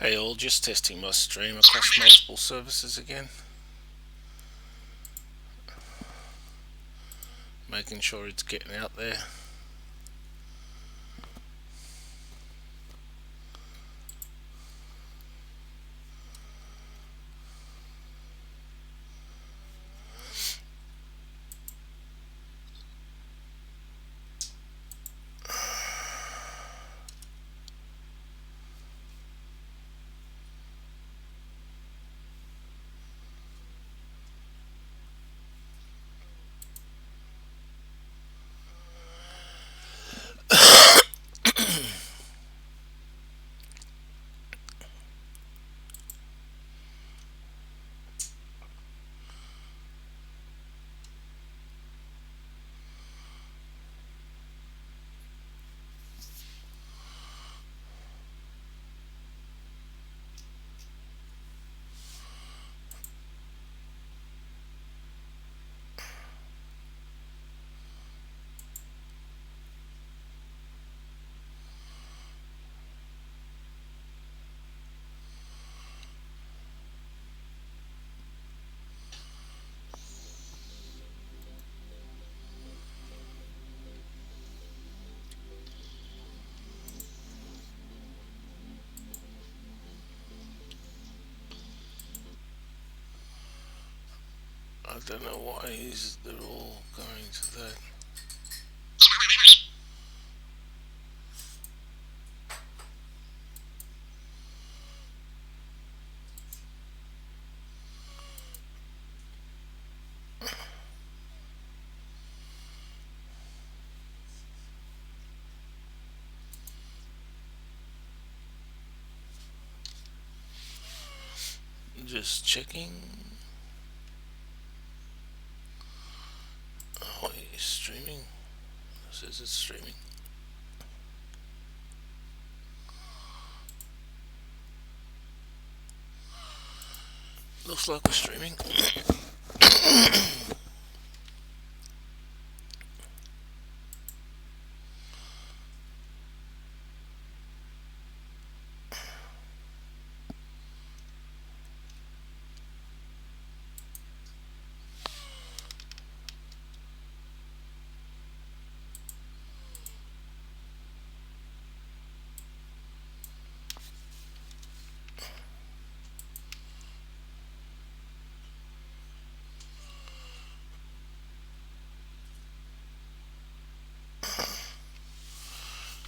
Hey all, just testing my stream across multiple services again, making sure it's getting out there. I don't know why they're all going to that. Just checking. Oh, it's streaming. It says it's streaming. Looks like we're streaming.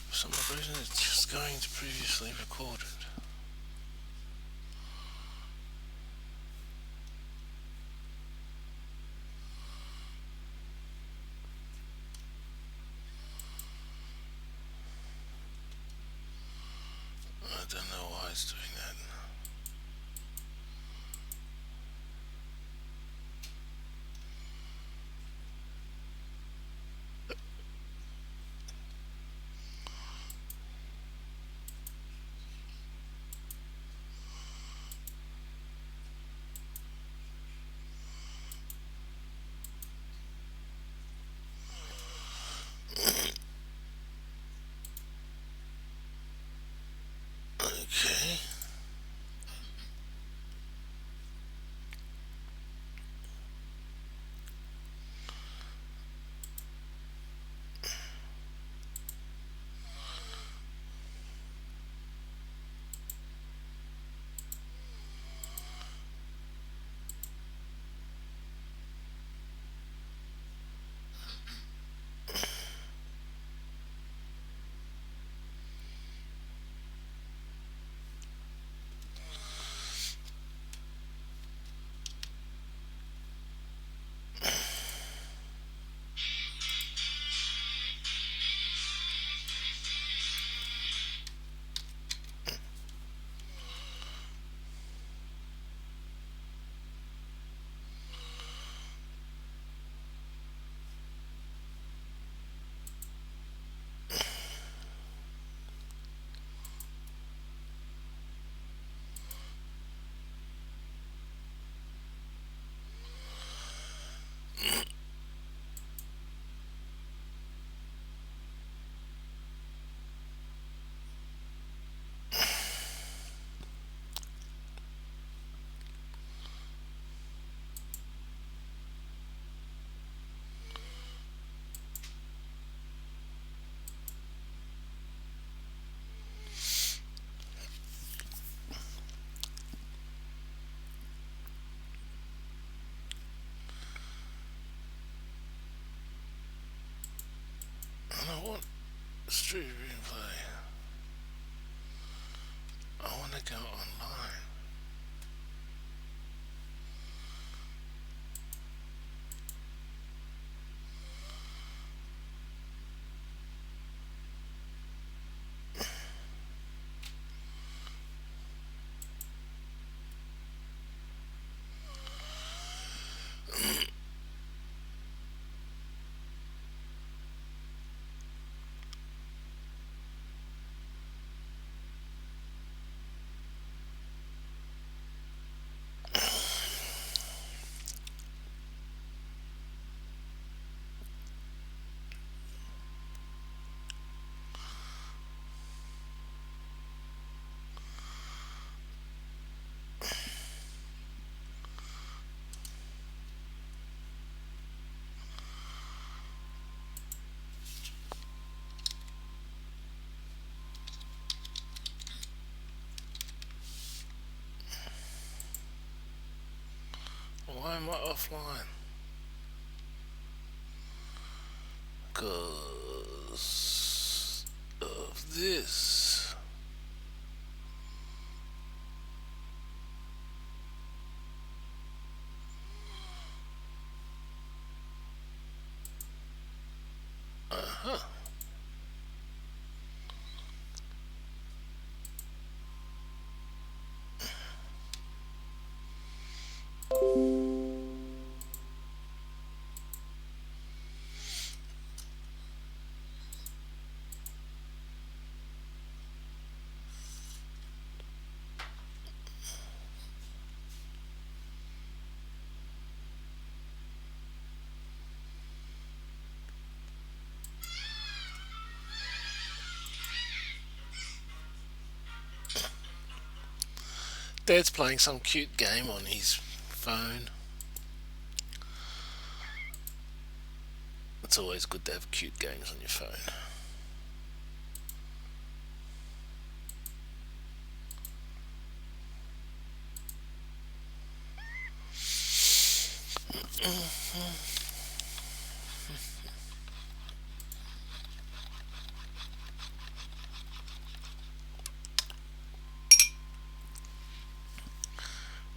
For some reason, it's just going to previously recorded. I don't know why it's doing that. Okay. am I offline? Because of this. Uh-huh. Dad's playing some cute game on his phone. It's always good to have cute games on your phone.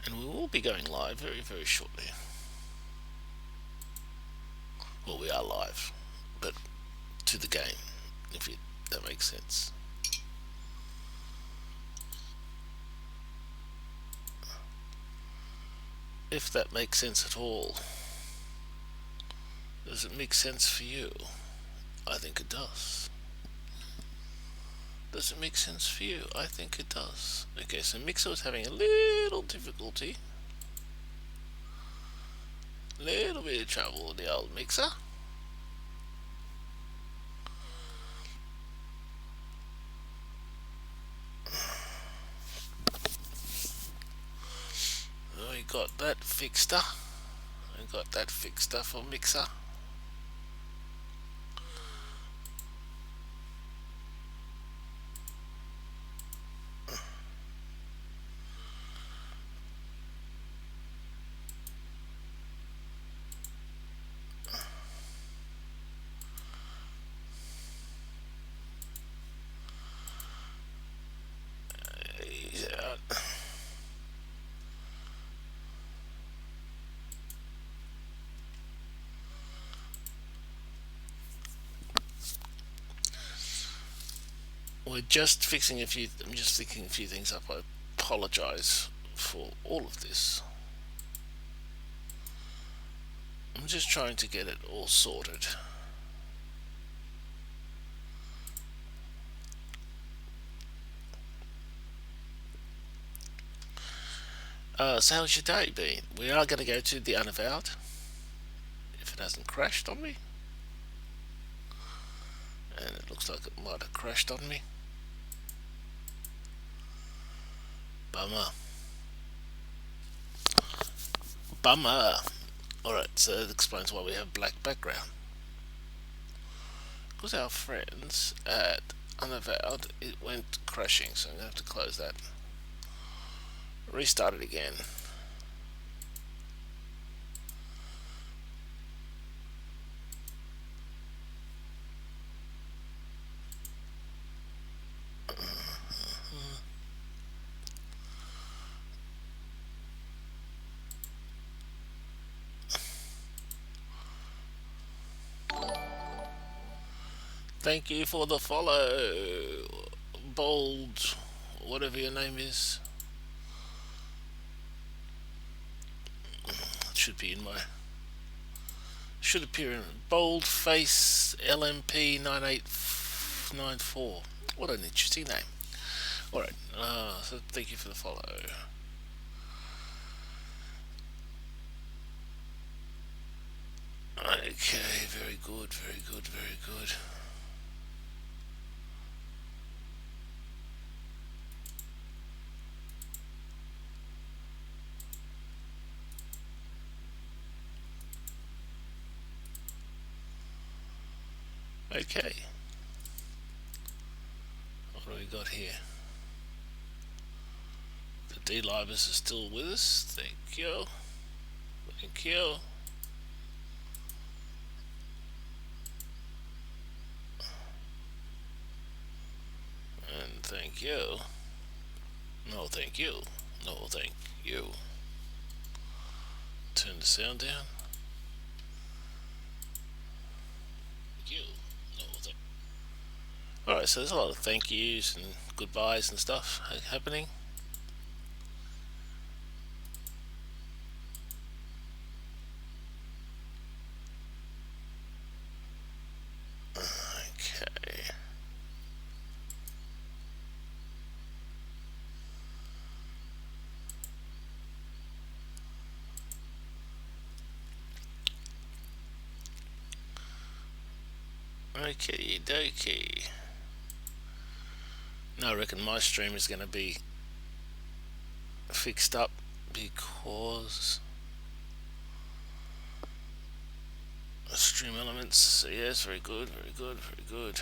And we will be going live very, very shortly. Well, we are live, but to the game, if that makes sense. If that makes sense at all. Does it make sense for you? I think it does. Does it make sense for you? I think it does. Okay, so Mixer was having a little difficulty. Little bit of trouble with the old Mixer. So we got that fixed up. I got that fixed up for Mixer. He's out. We're just fixing a few. I'm just fixing a few things up. I apologise for all of this. I'm just trying to get it all sorted. So how's your day been? We are going to go to the Unavowed, if it hasn't crashed on me. And it looks like it might have crashed on me. Bummer. Bummer. Alright, so that explains why we have black background. Because our friends at Unavowed, it went crashing, so I'm going to have to close that. Restart it again. Thank you for the follow, Bold, whatever your name is. It should be in my. Should appear in Bold Face LMP 9894. What an interesting name. Alright, so thank you for the follow. Okay, very good, very good, very good. Okay. What do we got here? The D-Livers are still with us. Thank you. Thank you. And thank you. No, thank you. No, thank you. Turn the sound down. Thank you. No, thank. Alright, so there's a lot of thank yous and goodbyes and stuff happening. Okay. Okay, dokie. Now I reckon my stream is going to be fixed up because stream elements. So yes, very good, very good, very good.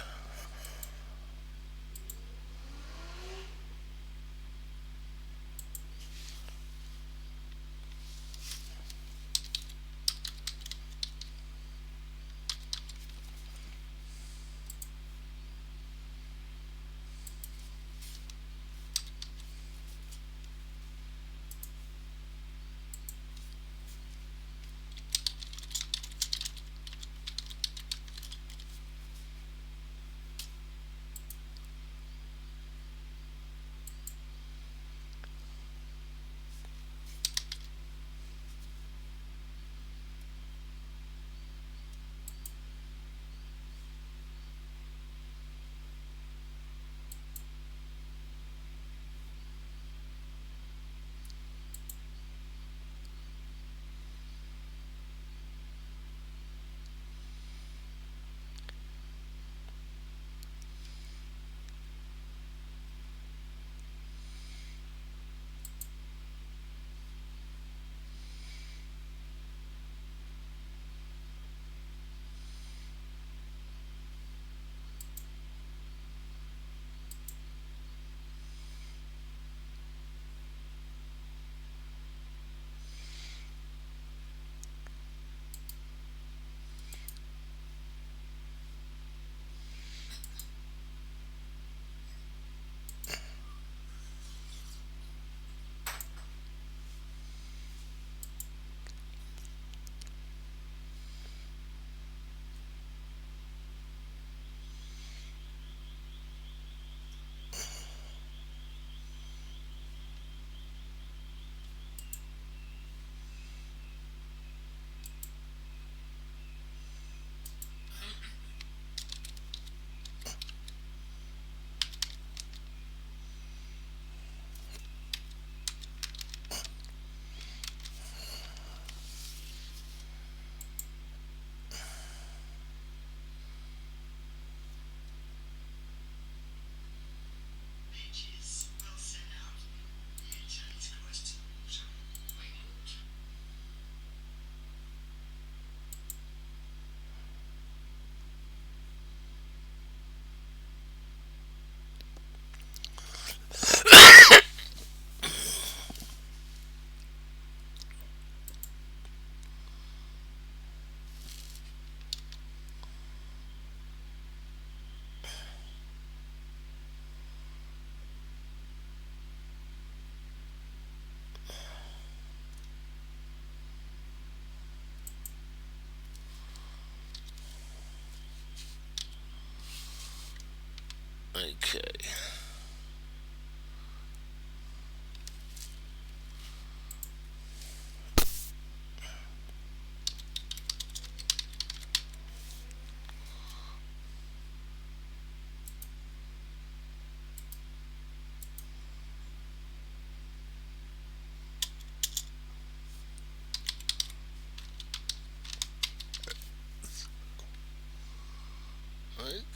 Okay.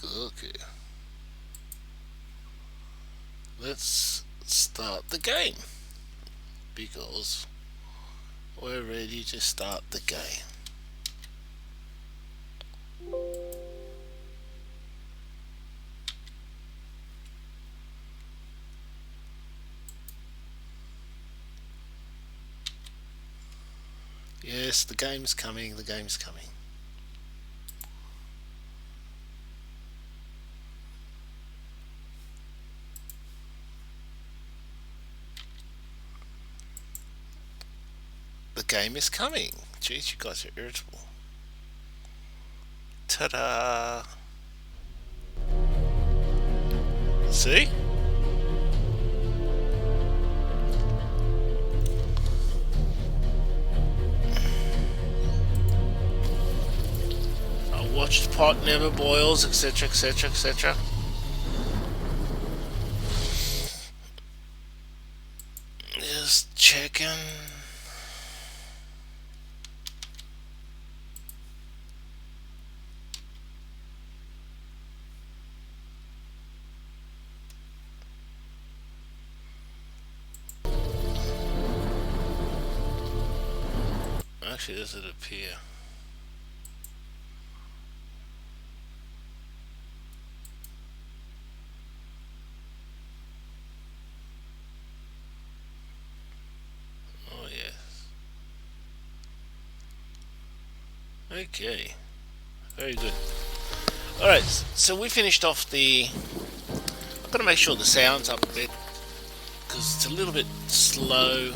Okay. Let's start the game because we're ready to start the game. Yes, Yes, the game's coming. The game's coming. The game is coming. Jeez, you guys are irritable. Ta-da! See? I watched Pot Never Boils, etc., etc., etc. Just checking. Actually, does it appear? Oh, yes. Okay. Very good. Alright, so we finished off the... I've got to make sure the sound's up a bit, because it's a little bit slow.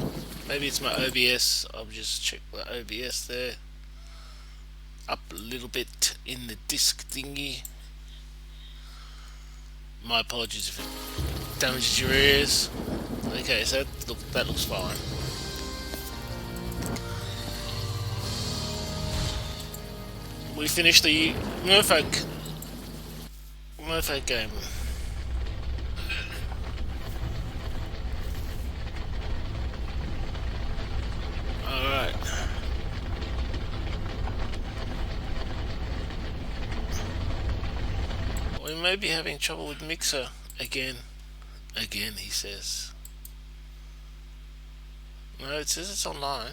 Maybe it's my OBS. I'll just check the OBS there. Up a little bit in the disc thingy. My apologies if it damages your ears. Okay, so that looks fine. We finished the Merfolk game. Alright. We may be having trouble with Mixer again. Again, he says. No, it says it's online.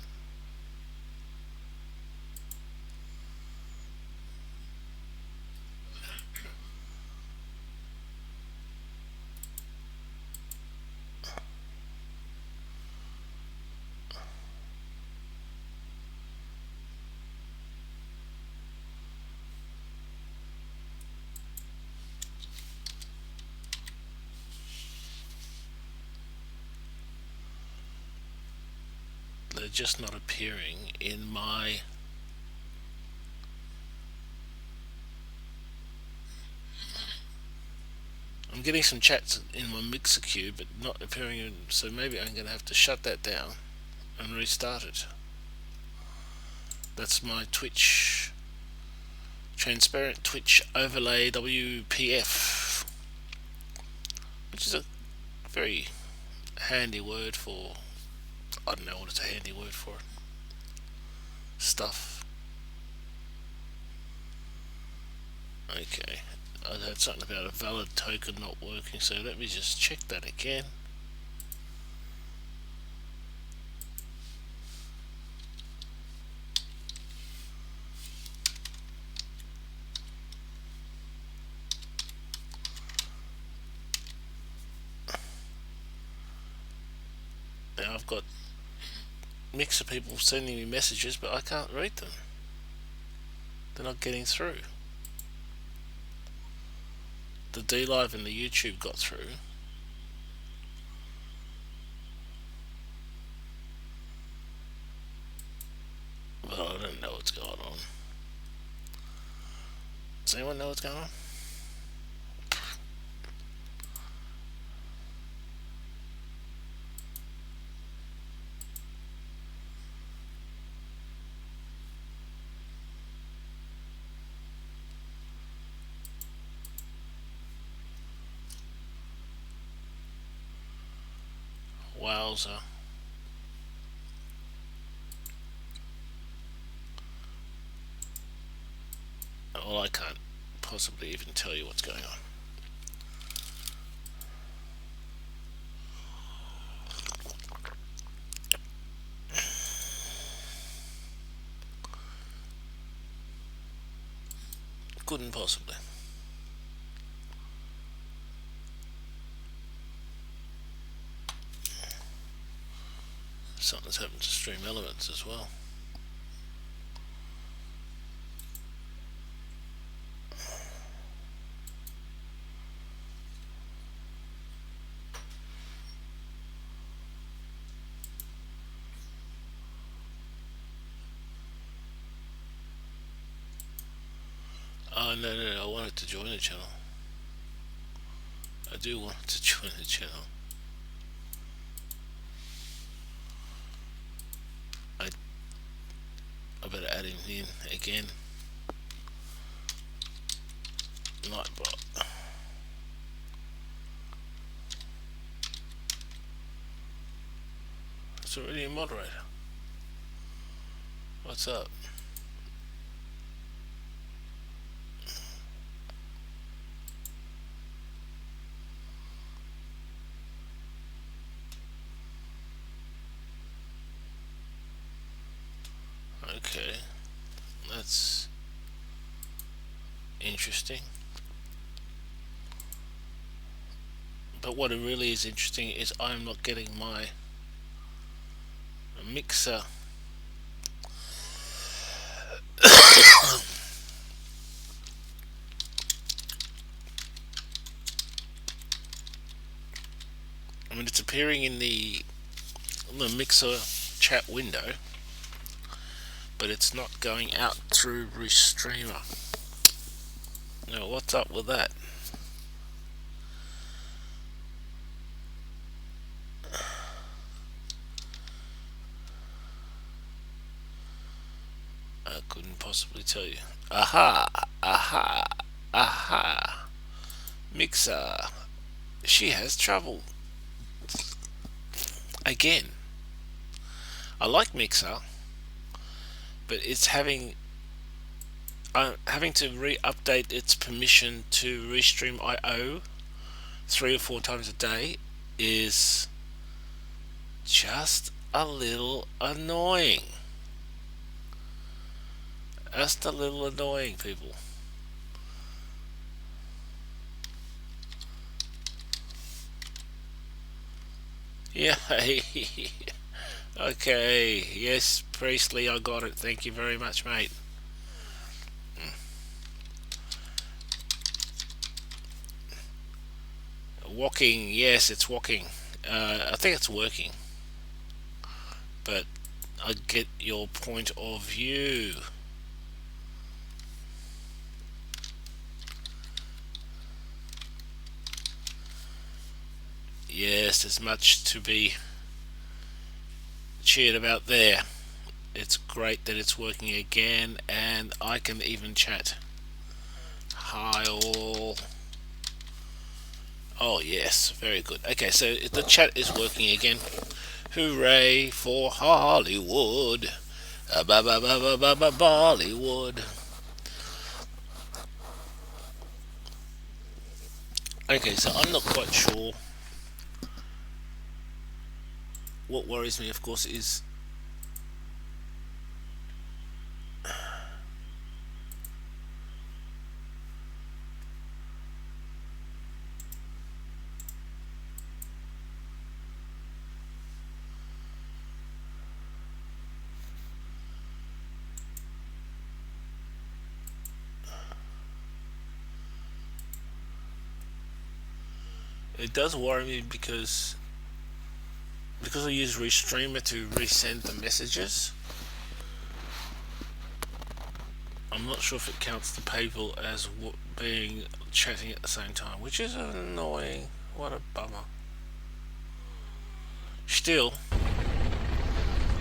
They're just not appearing in my... I'm getting some chats in my mixer queue, but not appearing in, so maybe I'm going to have to shut that down and restart it. That's my Twitch, transparent Twitch overlay WPF, which is a very handy word for, I don't know what it's a handy word for, stuff. Okay, I had something about a valid token not working, so let me just check that again. Now I've got mixer people sending me messages, but I can't read them. They're not getting through. The DLive and the YouTube got through. But I don't know what's going on. Does anyone know what's going on? Wowza. Well, I can't possibly even tell you what's going on. Couldn't possibly. Something's happened to Stream Elements as well. Oh no, no, no! I wanted to join the channel. I do want to join the channel. I I better add him in again. Nightbot. It's already a moderator. What's up? Okay, that's interesting. But what really is interesting is I'm not getting my mixer. I mean, it's appearing in the mixer chat window, but it's not going out through Restreamer. Now, what's up with that? I couldn't possibly tell you. Aha! Aha! Aha! Mixer. She has trouble. Again. I like Mixer, but it's having to re-update its permission to Restream IO 3 or 4 times a day is just a little annoying. Just a little annoying, people. Yeah. Okay. Yes, Priestley, I got it. Thank you very much, mate. Walking. Yes, it's walking. I think it's working. But I get your point of view. Yes, there's much to be cheered about there. It's great that it's working again, and I can even chat. Hi all. Oh yes, very good. Okay, so the chat is working again. Hooray for Hollywood. Bollywood. Okay, so I'm not quite sure. What worries me, of course, is it does worry me because I use Restreamer to resend the messages. I'm not sure if it counts the people as being chatting at the same time, which is annoying. What a bummer. Still,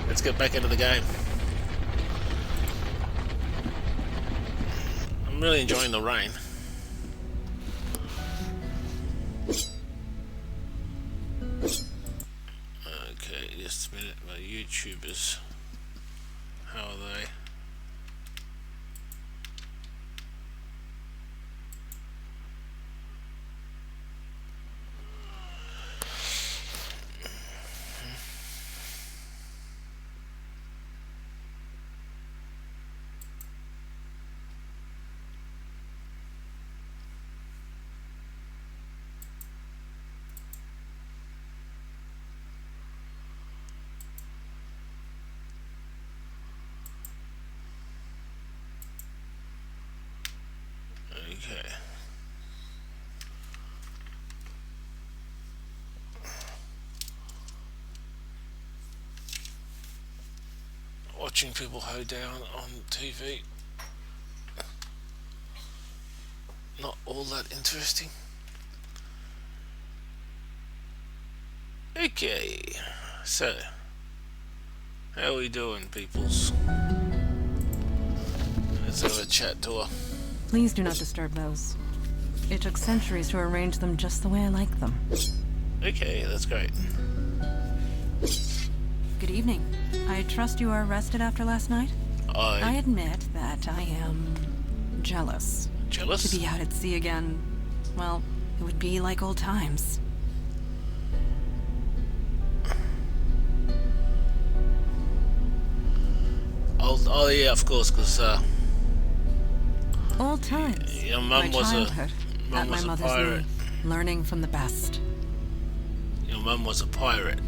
let's get back into the game. I'm really enjoying the rain. Okay, just a minute. My YouTubers, how are they? Okay. Watching people hoe down on TV. not all that interesting. Okay, so how are we doing, peoples? Let's have a chat tour. Please do not disturb those. It took centuries to arrange them just the way I like them. Okay, that's great. Good evening. I trust you are rested after last night? I I admit that I am jealous. jealous? To be out at sea again, well, it would be like old times. Oh yeah, of course, because Old times. your My mum was childhood, at my a mother's pirate. knee, learning from the best. Your mum was a pirate.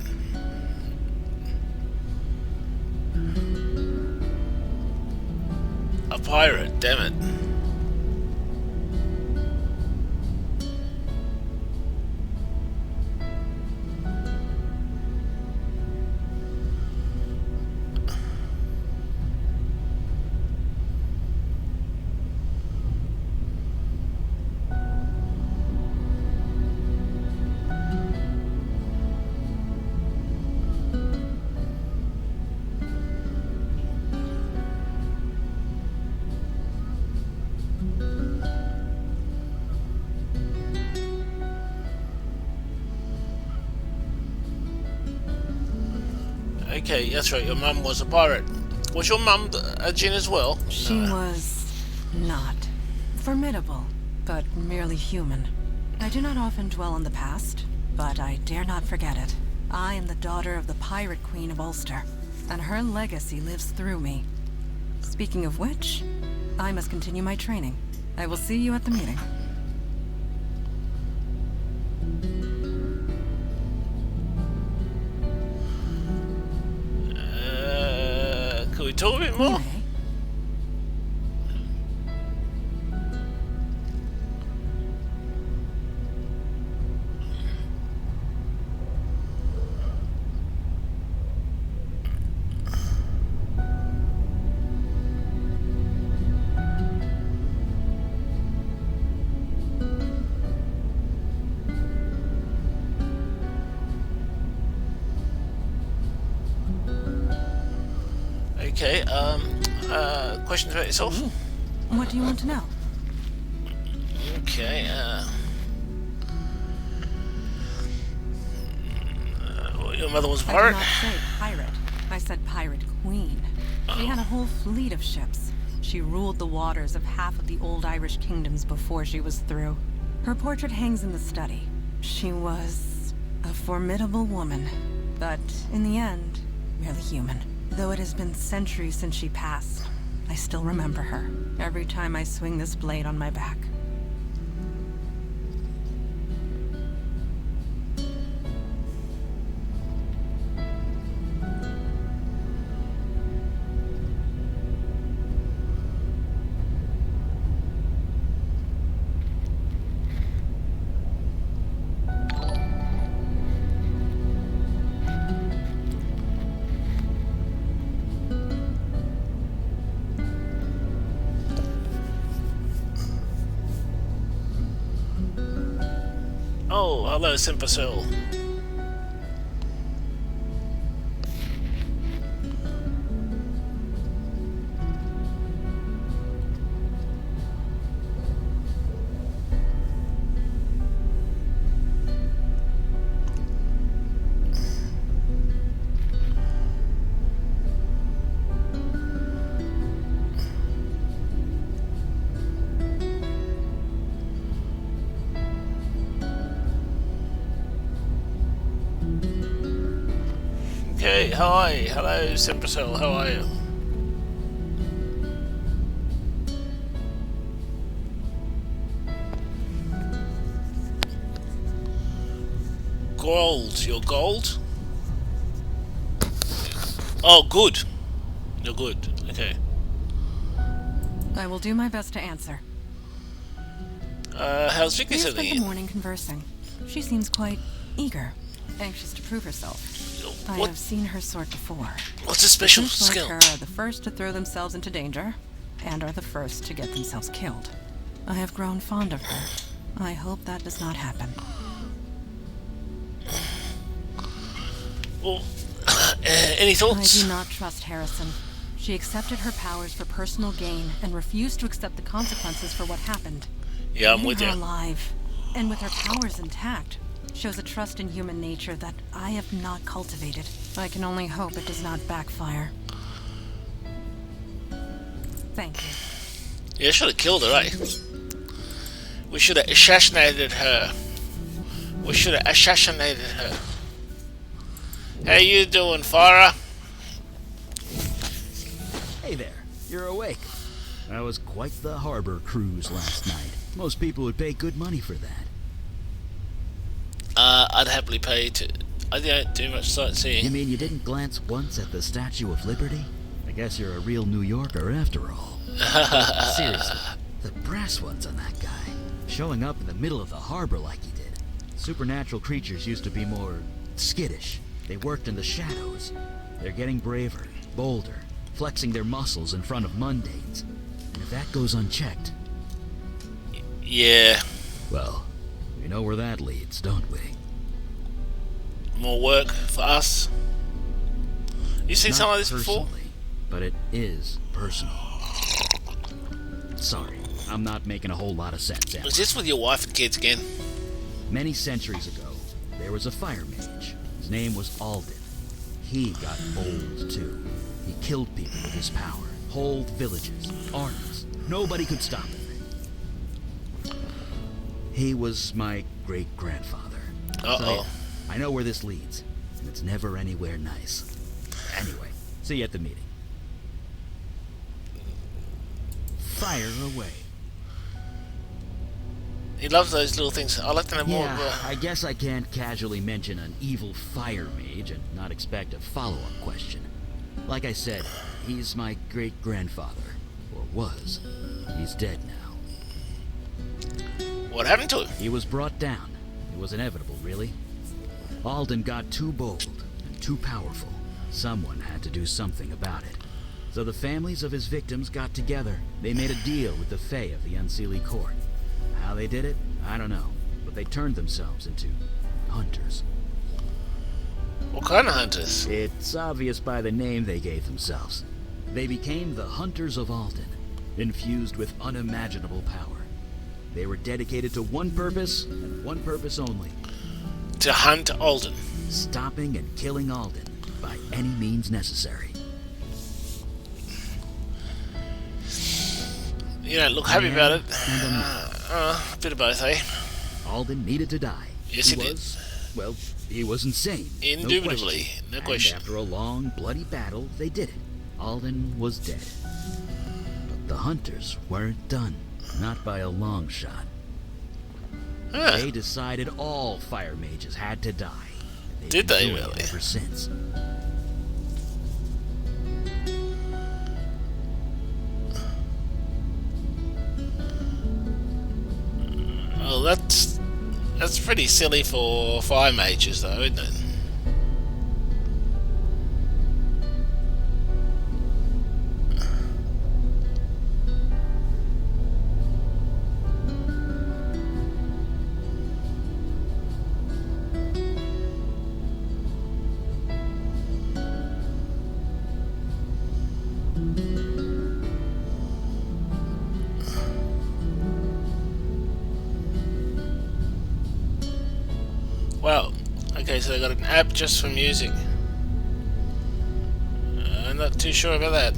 A pirate, damn it. Okay, that's right, your mum was a pirate. Was your mum a djinn as well? She No. was not formidable, but merely human. I do not often dwell on the past, but I dare not forget it. I am the daughter of the pirate queen of Ulster, and her legacy lives through me. Speaking of which, I must continue my training. I will see you at the meeting. Can we talk a bit You more? may. Okay, questions about yourself? What do you want to know? Okay, well, your mother was a I pirate? did not say pirate. I said pirate queen. She had a whole fleet of ships. She ruled the waters of half of the old Irish kingdoms before she was through. Her portrait hangs in the study. She was a formidable woman, but in the end, merely human. Though it has been centuries since she passed, I still remember her every time I swing this blade on my back. Oh, hello, Simpercell. Okay, hi, hello, Simpercell, how are you? Gold, you're gold? Oh, good. You're good, okay. I will do my best to answer. How's Vicky We have sitting spent the in? morning conversing. She seems quite eager, anxious to prove herself. I What, have seen her sort before. what's a special Those like skill? her are the first to throw themselves into danger, and are the first to get themselves killed. I have grown fond of her. I hope that does not happen. Well, any thoughts? I do not trust Harrison. She accepted her powers for personal gain and refused to accept the consequences for what happened. Yeah, I'm with you. Leaving her alive, and with her powers intact, shows a trust in human nature that I have not cultivated. I can only hope it does not backfire. Thank you. Yeah, should have killed her, eh? We should have assassinated her. How you doing, Farah? Hey there, you're awake. That was quite the harbor cruise last night. Most people would pay good money for that. I'd happily pay to... I don't do much sightseeing. You mean you didn't glance once at the Statue of Liberty? I guess you're a real New Yorker after all. Seriously, the brass ones on that guy. Showing up in the middle of the harbor like he did. Supernatural creatures used to be more skittish. They worked in the shadows. They're getting braver, bolder, flexing their muscles in front of mundanes. And if that goes unchecked... Yeah. Well, we know where that leads, don't we? More work for us. You seen something like this before? But it is personal. Sorry, I'm not making a whole lot of sense, am I? Was this with your wife and kids again? Many centuries ago, there was a fire mage. His name was Alden. He got bold, too. He killed people with his power. Whole villages, armies. Nobody could stop him. He was my great-grandfather. Uh-oh. So, yeah, I know where this leads, and it's never anywhere nice. Anyway, see you at the meeting. Fire away. He loves those little things. I'd like to know more. Yeah, I guess I can't casually mention an evil fire mage and not expect a follow-up question. Like I said, he's my great-grandfather. Or was. He's dead now. What happened to him? He was brought down. It was inevitable, really. Alden got too bold and too powerful. Someone had to do something about it. So the families of his victims got together. They made a deal with the Fae of the Unseelie Court. How they did it, I don't know. But they turned themselves into hunters. What kind of hunters? It's obvious by the name they gave themselves. They became the Hunters of Alden, infused with unimaginable power. They were dedicated to one purpose, and one purpose only. To hunt Alden. Stopping and killing Alden by any means necessary. You don't look happy about it. And I'm not. Bit of both, eh? Alden needed to die. Yes, he did. Well, he was insane. Indubitably, no question. And after a long, bloody battle, they did it. Alden was dead. But the hunters weren't done. Not by a long shot. Huh. They decided all fire mages had to die. Did they been doing really? it ever since. Well, that's pretty silly for fire mages, though, isn't it? Well, okay, so they got an app just for music. I'm not too sure about that.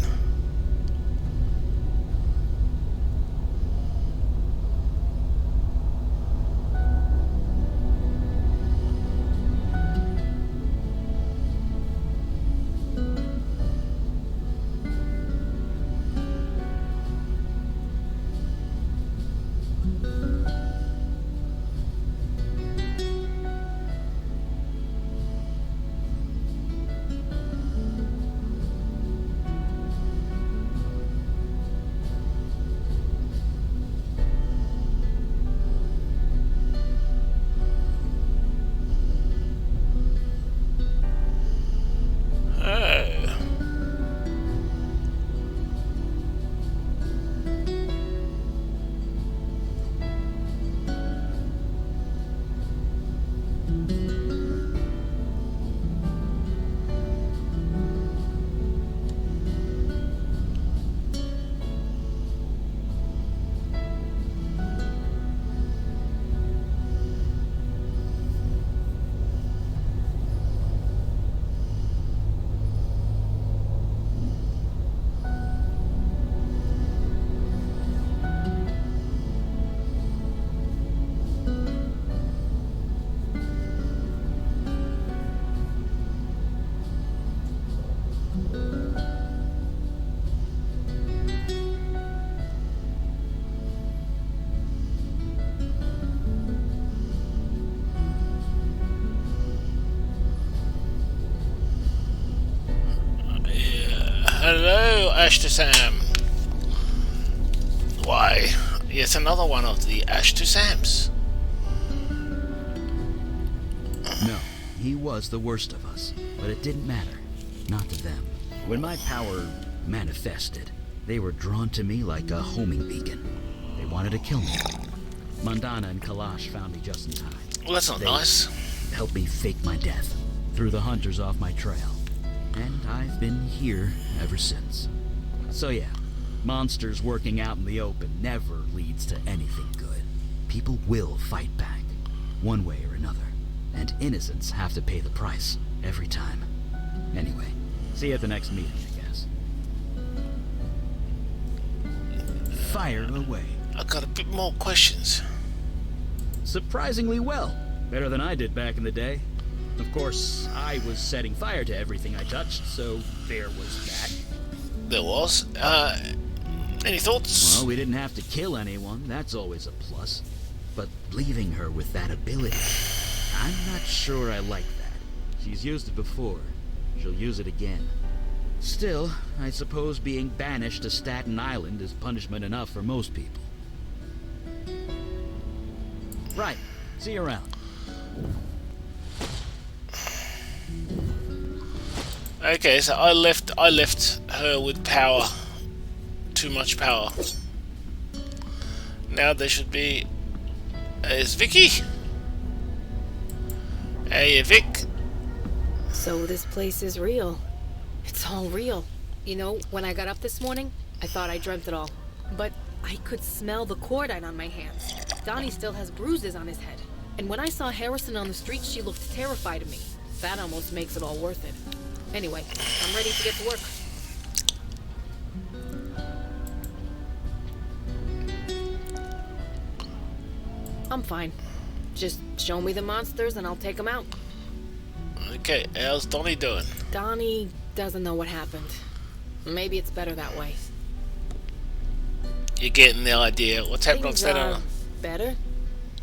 Ash to Sam. Why, yet another one of the Ash to Sams. No, he was the worst of us, but it didn't matter. Not to them. When my power manifested, they were drawn to me like a homing beacon. They wanted to kill me. Mandana and Kalash found me just in time. Well, that's not nice. Helped me fake my death, threw the hunters off my trail. And I've been here ever since. So yeah, monsters working out in the open never leads to anything good. People will fight back, one way or another. And innocents have to pay the price, every time. Anyway, see you at the next meeting, I guess. Fire away. I've got a bit more questions. Surprisingly well. Better than I did back in the day. Of course, I was setting fire to everything I touched, so there was that. There was. Any thoughts? Well, we didn't have to kill anyone, that's always a plus. But leaving her with that ability, I'm not sure I like that. She's used it before. She'll use it again. Still, I suppose being banished to Staten Island is punishment enough for most people. Right. See you around. Okay, so I left her with power. Too much power. Now there should be... Is Vicky? Hey, Vic. So this place is real. It's all real. You know, when I got up this morning, I thought I dreamt it all. But I could smell the cordite on my hands. Donnie still has bruises on his head. And when I saw Harrison on the street, she looked terrified of me. That almost makes it all worth it. Anyway, I'm ready to get to work. I'm fine. Just show me the monsters and I'll take them out. Okay, how's Donnie doing? Donnie doesn't know what happened. Maybe it's better that way. You're getting the idea. What's happening on Things Staten are Island? better.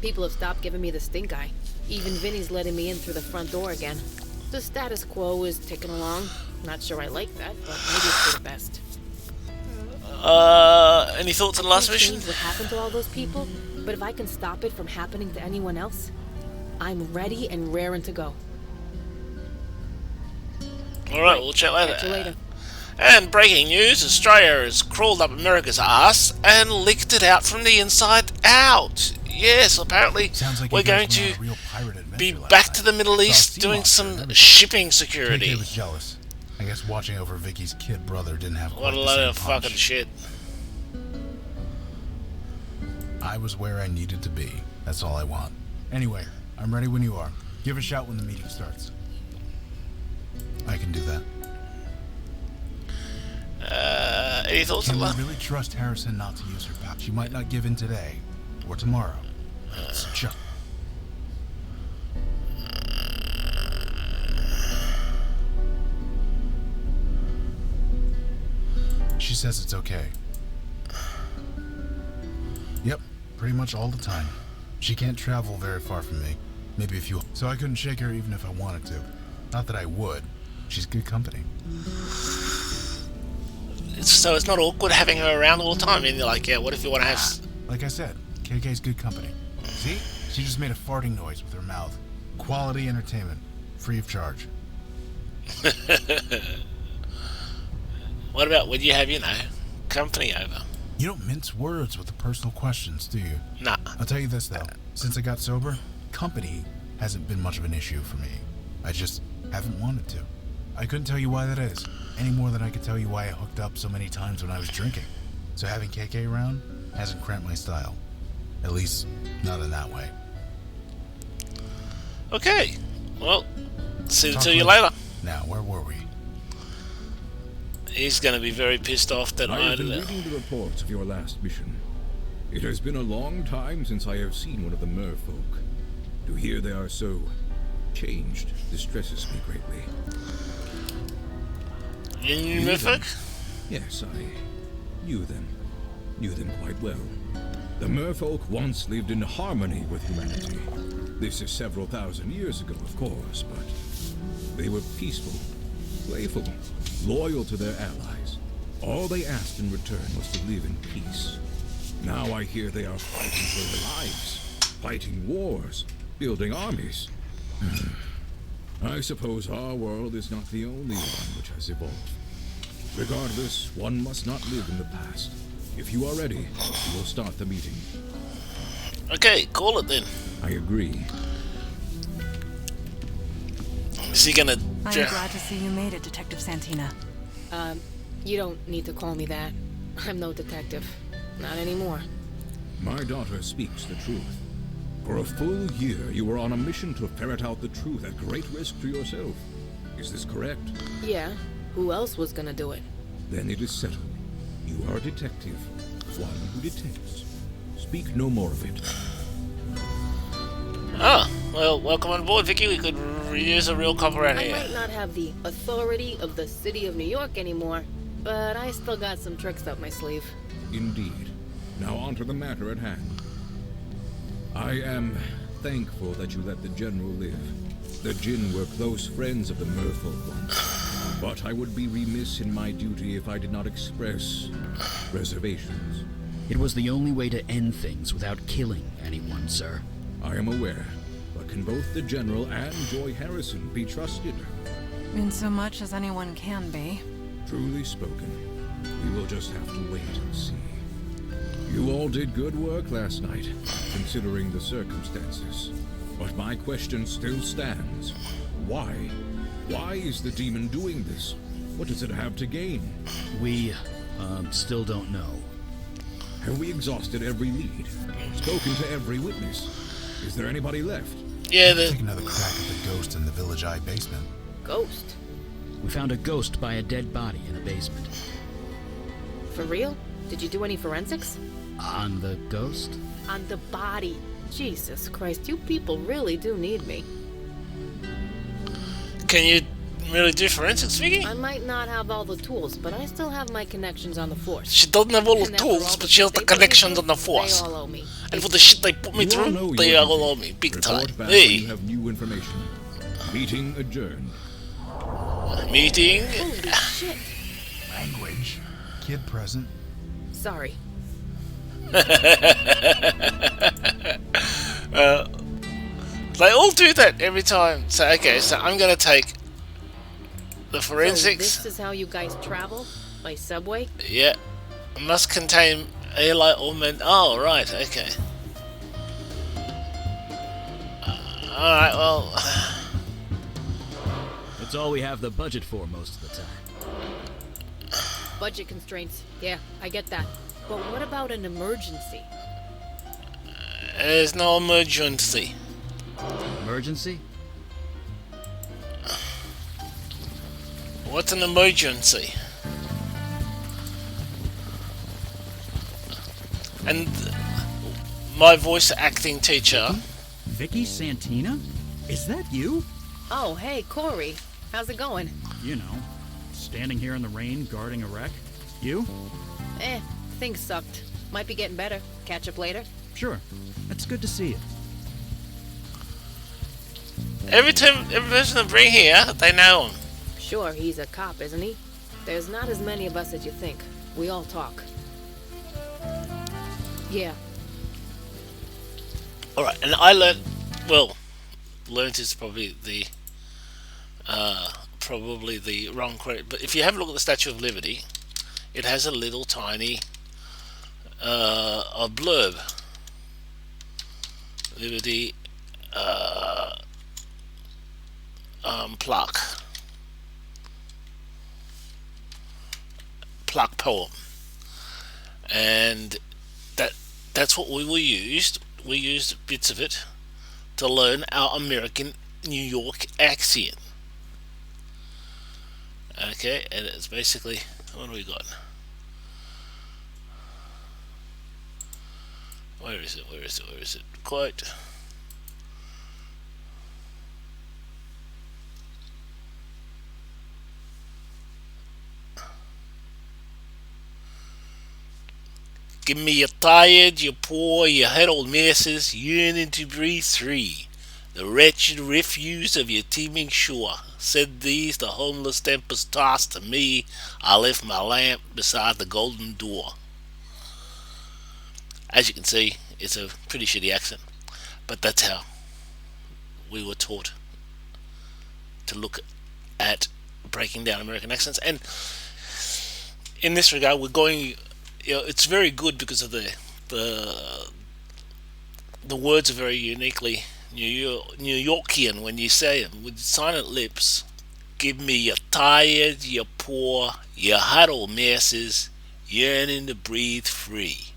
People have stopped giving me the stink eye. Even Vinny's letting me in through the front door again. The status quo is ticking along. Not sure I like that, but maybe it's for the best. Any thoughts on the last mission? What happened to all those people? But if I can stop it from happening to anyone else, I'm ready and raring to go. Alright, we'll chat later. Catch you later. And breaking news, Australia has crawled up America's ass and licked it out from the inside out. Yes, apparently Sounds like we're you guys going went on to a real pirate adventure be last back night. to the Middle Saw a East sea doing monster and some everything. shipping security. KK was jealous. I guess watching over Vicky's kid brother didn't have What quite a the load same of punch. fucking shit. I was where I needed to be. That's all I want. Anyway, I'm ready when you are. Give a shout when the meeting starts. I can do that. Any thoughts on Can we that? really trust Harrison not to use her power? She might not give in today or tomorrow. It's just... She says it's okay. Yep, pretty much all the time. She can't travel very far from me. Maybe a few. So I couldn't shake her even if I wanted to. Not that I would. She's good company. So it's not awkward having her around all the time. I mean, you're like, yeah, what if you want to have... Like I said, KK's good company. See? She just made a farting noise with her mouth. Quality entertainment. Free of charge. What about when you have, you know, company over? You don't mince words with the personal questions, do you? Nah. I'll tell you this, though. Since I got sober, company hasn't been much of an issue for me. I just haven't wanted to. I couldn't tell you why that is, any more than I could tell you why I hooked up so many times when I was drinking. So having KK around hasn't cramped my style. At least, not in that way. Okay. Well, see Talk you later. Now, where were we? He's going to be very pissed off that I I have been did it. reading the reports of your last mission. It has been a long time since I have seen one of the merfolk. To hear they are so changed distresses me greatly. You knew Knew them? Merfolk? Yes, I knew them quite well. The merfolk once lived in harmony with humanity. This is several thousand years ago, of course, but they were peaceful, playful, loyal to their allies. All they asked in return was to live in peace. Now I hear they are fighting for their lives, fighting wars, building armies. I suppose our world is not the only one which has evolved. Regardless, one must not live in the past. If you are ready, we will start the meeting. Okay, call it then. I agree. Is he gonna... I'm glad to see you made it, Detective Santina. You don't need to call me that. I'm no detective. Not anymore. My daughter speaks the truth. For a full year, you were on a mission to ferret out the truth at great risk to yourself. Is this correct? Yeah. Who else was gonna do it? Then it is settled. You are a detective. One who detects. Speak no more of it. Ah, well, welcome on board, Vicky. We could use a real cop around I here. might not have the authority of the city of New York anymore, but I still got some tricks up my sleeve. Indeed. Now on to the matter at hand. I am thankful that you let the General live. The Jinn were close friends of the Merfolk once, but I would be remiss in my duty if I did not express reservations. It was the only way to end things without killing anyone, sir. I am aware, but can both the General and Joy Harrison be trusted? In so much as anyone can be. Truly spoken. We will just have to wait and see. You all did good work last night, considering the circumstances. But my question still stands. Why? Why is the demon doing this? What does it have to gain? We, still don't know. Have we exhausted every lead? Spoken to every witness? Is there anybody left? Yeah, Take another crack at the ghost in the Village Eye basement. Ghost? We found a ghost by a dead body in a basement. For real? Did you do any forensics? On the ghost? On the body. Jesus Christ, you people really do need me. Can you really do forensics, Vicky? I might not have all the tools, but I still have my connections on the force. She doesn't have all the And after tools, all but she has the shit they put me connections through, on the force. They all owe me. And for the shit they put me You all know through, they your all duty. owe me big time. Report back when Hey, you have new information. Meeting adjourned. meeting. Holy shit. Language. Kid present. Sorry. They all do that every time. So, okay, so I'm gonna take the So forensics. this is how you guys travel? By subway? Yeah. Must contain airlight or men. Oh, right, okay. Alright, well. It's all we have the budget for most of the time. Budget constraints. Yeah, I get that. But what about an emergency? There's no emergency. Emergency? What's an emergency? And my voice acting teacher. Vicky Santina? Is that you? Oh, hey, Corey. How's it going? You know, standing here in the rain guarding a wreck. You? Things sucked. Might be getting better. Catch up later. Sure. It's good to see you. Every person I bring here, they know him. Sure, he's a cop, isn't he? There's not as many of us as you think. We all talk. Yeah. Alright, and I learned, well, learned is probably the wrong credit, but if you have a look at the Statue of Liberty, it has a little tiny a blurb. Liberty plaque poem, and that's what we used. We used bits of it to learn our American New York accent. Okay, and it's basically, what do we got? Where is it? Quote. Give me your tired, your poor, your head old messes yearning to breathe free. The wretched refuse of your teeming shore. Said these, the homeless tempest tossed to me. I left my lamp beside the golden door. As you can see, it's a pretty shitty accent, but that's how we were taught to look at breaking down American accents. And in this regard, we're going. It's very good because of the words are very uniquely New Yorkian when you say them with silent lips. Give me your tired, your poor, your huddled masses, yearning to breathe free.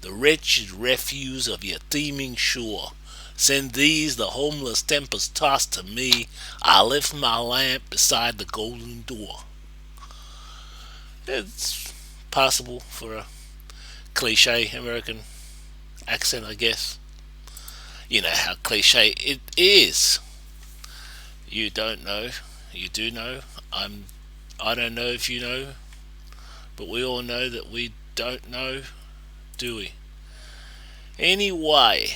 The wretched refuse of your teeming shore. Send these, the homeless tempest tossed to me. I lift my lamp beside the golden door. It's possible for a cliche American accent, I guess. You know how cliche it is. You don't know. You do know. I don't know if you know, but we all know that we don't know, do we? Anyway,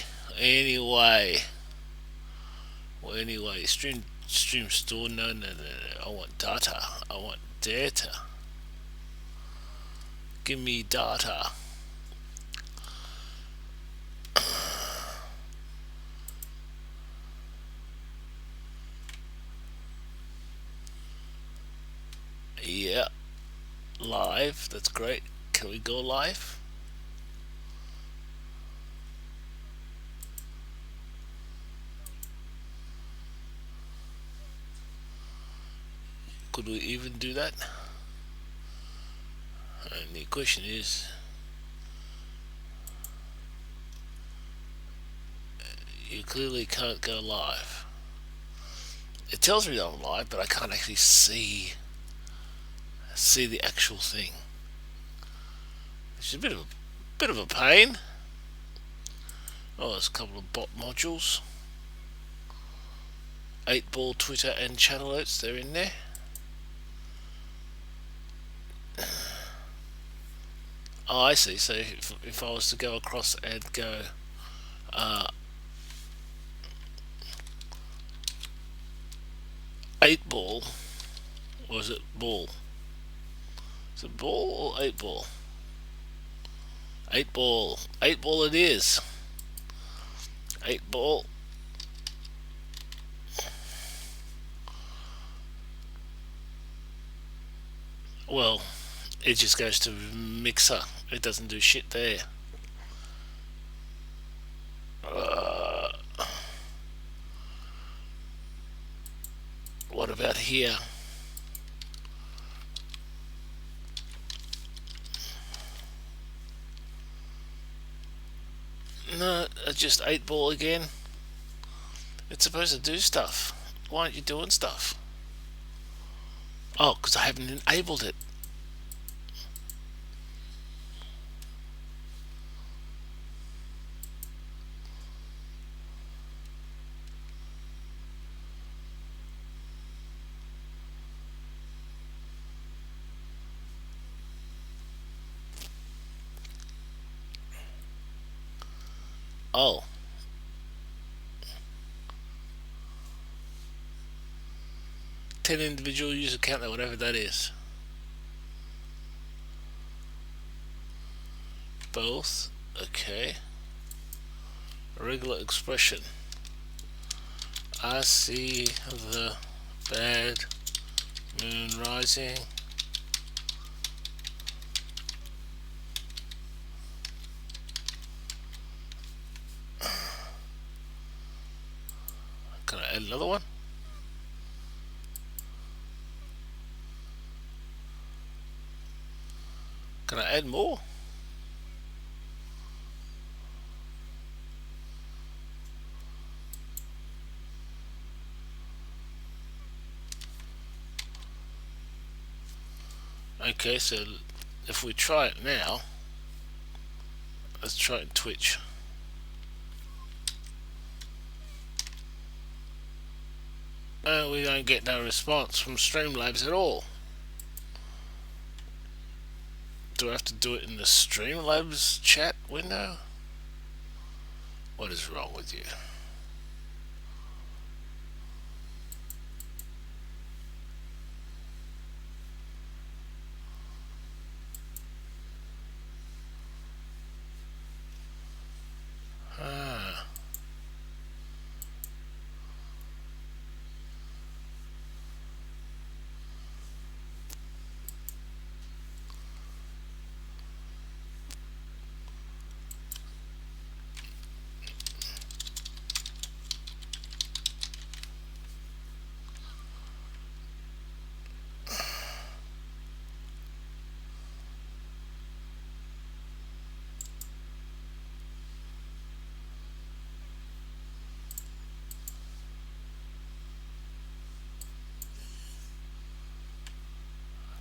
stream store. No. I want data. I want data. Give me data. Yeah, live. That's great. Can we go live? Could we even do that? And the question is, you clearly can't go live. It tells me that I'm live, but I can't actually see the actual thing. It's a bit of a pain. Oh, there's a couple of bot modules. 8-ball, Twitter, and channel alerts. They're in there. Oh, I see. So if I was to go across and go, 8-ball, or is it ball? Is it ball or 8-ball? 8-ball. 8-ball it is. 8-ball. Well, it just goes to mixer. It doesn't do shit there. What about here? No, it's just 8-ball again. It's supposed to do stuff. Why aren't you doing stuff? Oh, because I haven't enabled it. Oh. Ten individual user count, or whatever that is. Both. Okay. Regular expression. I see the bad moon rising. Can I add another one? Can I add more? Okay, so if we try it now, let's try it in Twitch. We don't get no response from Streamlabs at all. Do I have to do it in the Streamlabs chat window? What is wrong with you?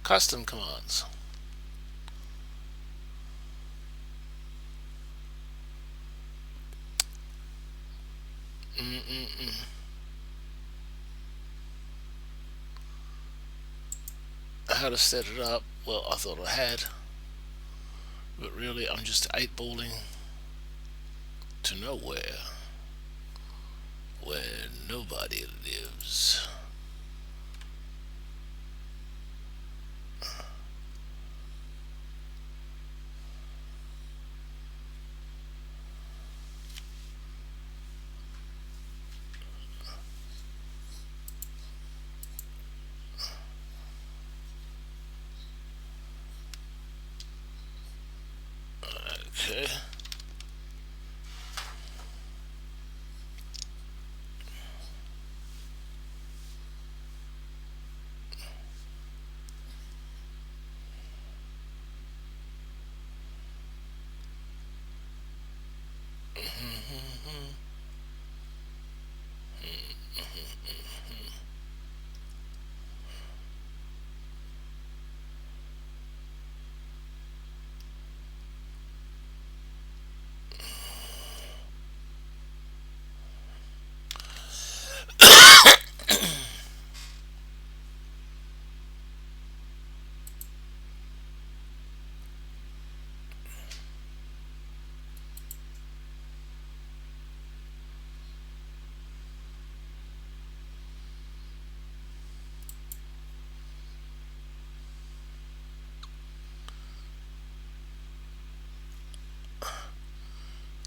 Custom commands. How to set it up? Well, I thought I had, but really I'm just 8-balling to nowhere, where nobody lives. Okay.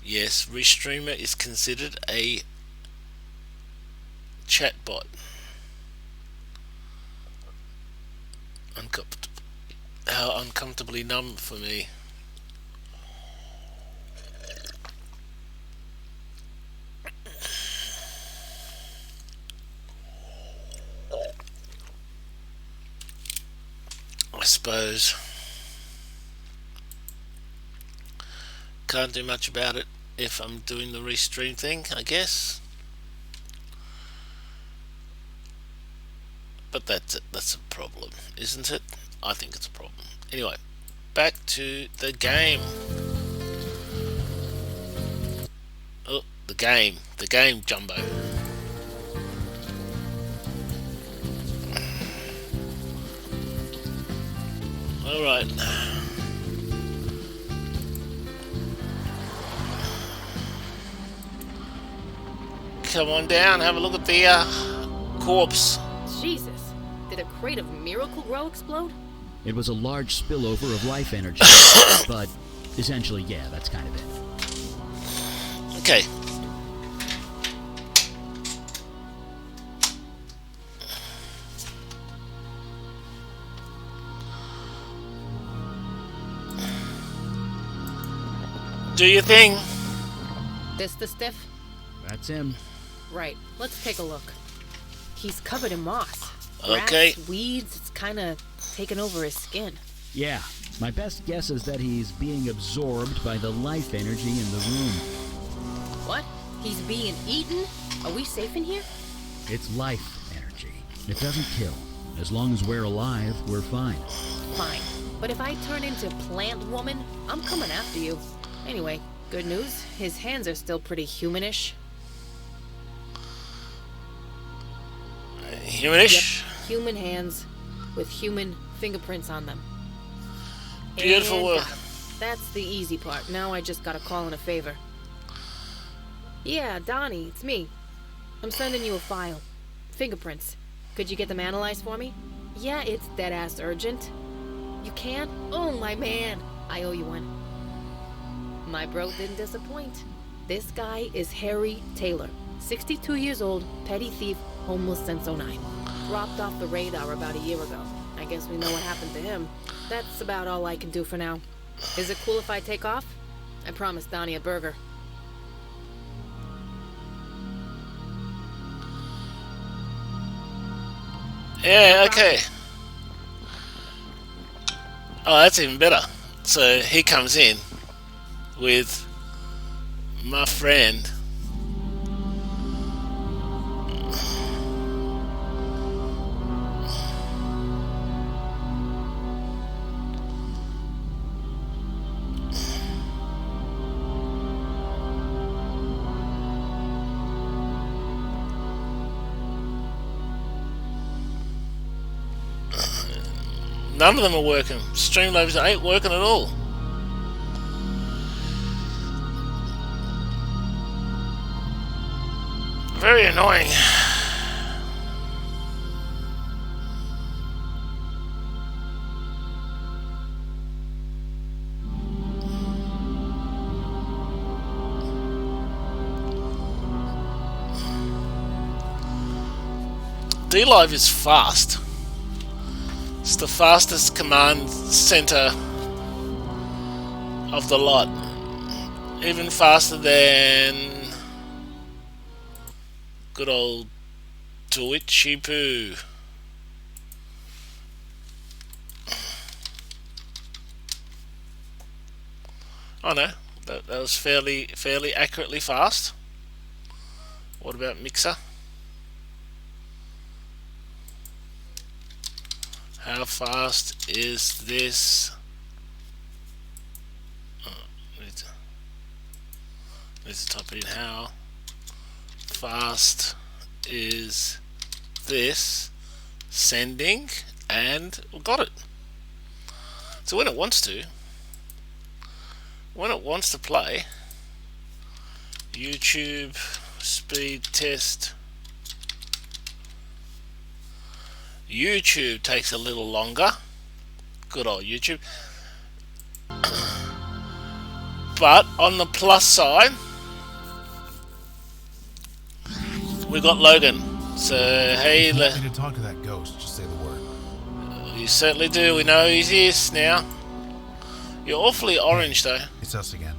Yes, Restreamer is considered a chatbot. How uncomfortably numb for me. I suppose. Can't do much about it if I'm doing the restream thing, I guess. But that's a problem, isn't it? I think it's a problem. Anyway, back to the game. Oh, the game, Jumbo. All right. Come on down, have a look at the corpse. Jesus, did a crate of Miracle Grow explode? It was a large spillover of life energy, but essentially, yeah, that's kind of it. Okay. Do your thing. This the stiff? That's him. Right, let's take a look. He's covered in moss. Okay. Rats, weeds, it's kind of taken over his skin. Yeah, my best guess is that he's being absorbed by the life energy in the room. What? He's being eaten? Are we safe in here? It's life energy. It doesn't kill. As long as we're alive, we're fine. Fine. But if I turn into Plant Woman, I'm coming after you. Anyway, good news. His hands are still pretty humanish. Humanish? Yep, human hands with human fingerprints on them. Beautiful And work. got 'em. That's the easy part. Now I just gotta call in a favor. Yeah, Donnie, it's me. I'm sending you a file. Fingerprints. Could you get them analyzed for me? Yeah, it's dead-ass urgent. You can't? Oh, my man. I owe you one. My bro didn't disappoint. This guy is Harry Taylor. 62 years old, petty thief, homeless since '09. Dropped off the radar about a year ago. I guess we know what happened to him. That's about all I can do for now. Is it cool if I take off? I promised Donnie a burger. Yeah, okay. Oh, that's even better. So he comes in with my friend. None of them are working. Streamlabs ain't working at all. Very annoying. D-Live is fast. It's the fastest command center of the lot. Even faster than good old Twitchy Poo. Oh no, that was fairly accurately fast. What about Mixer? How fast is this? Need to type in how fast is this sending, and we got it. So when it wants to play, YouTube speed test. YouTube takes a little longer. Good old YouTube. But on the plus side, we got Logan. So hey, if you want me to talk to that ghost, just say the word. You certainly do. We know he's this now. You're awfully orange though. It's us again.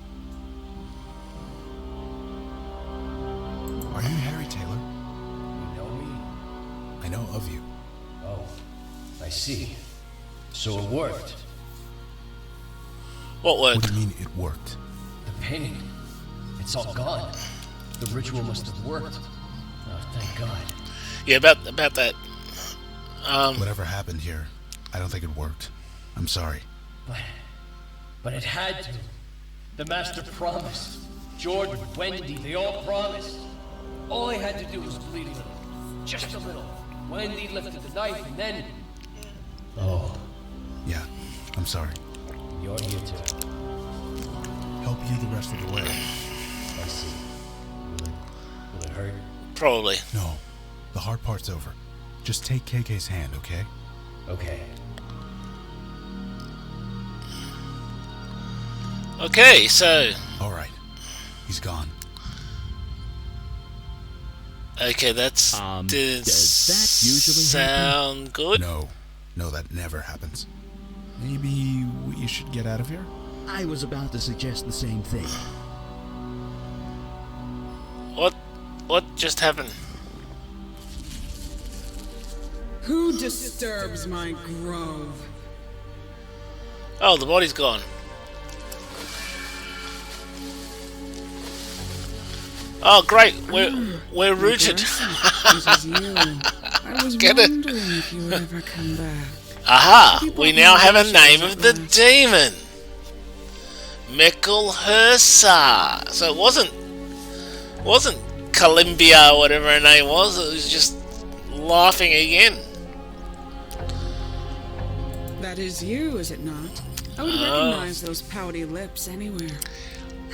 Are you Harry Taylor? You know me? I know of you. Oh, I see. So it worked. What What worked? do you mean it worked? The painting. It's all gone. The ritual must have worked. Oh, thank God. Yeah, about that. Whatever happened here, I don't think it worked. I'm sorry. But it had to. The master promised. Jordan, Wendy, they all promised. All I had to do was bleed a little. Just a little. Wendy lifted the knife and then... Oh, Yeah, I'm sorry. you're here too. Help you the rest of the way. I see. Will it hurt? Probably. No, the hard part's over. Just take KK's hand, okay? Okay. Okay, so All right. He's gone. okay, that's didn't does that usually sound good. No, that never happens. Maybe we should get out of here? I was about to suggest the same thing. What just happened? Who disturbs my grove? Oh, the body's gone. Oh, great. We're rooted. This is you. I was Get it? wondering if you would ever come back. Aha! We now have a name of the demon. Mekul Hursa. So it wasn't Columbia or whatever her name was. It was just laughing again. That is you, is it not? I would recognize those pouty lips anywhere.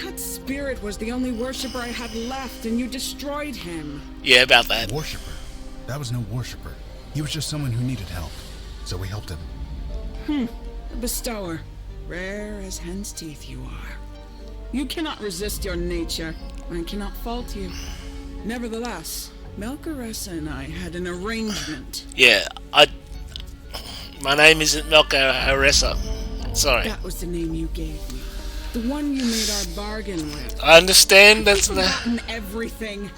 That spirit was the only worshipper I had left, and you destroyed him. Yeah, about that. Worshipper. That was no worshipper. He was just someone who needed help. So we helped him. A bestower. Rare as hen's teeth you are. You cannot resist your nature. I cannot fault you. Nevertheless, Melchoressa and I had an arrangement. Yeah, my name isn't Melka Haressa. Sorry. That was the name you gave me. The one you made our bargain with. I understand that's I've the... forgotten everything.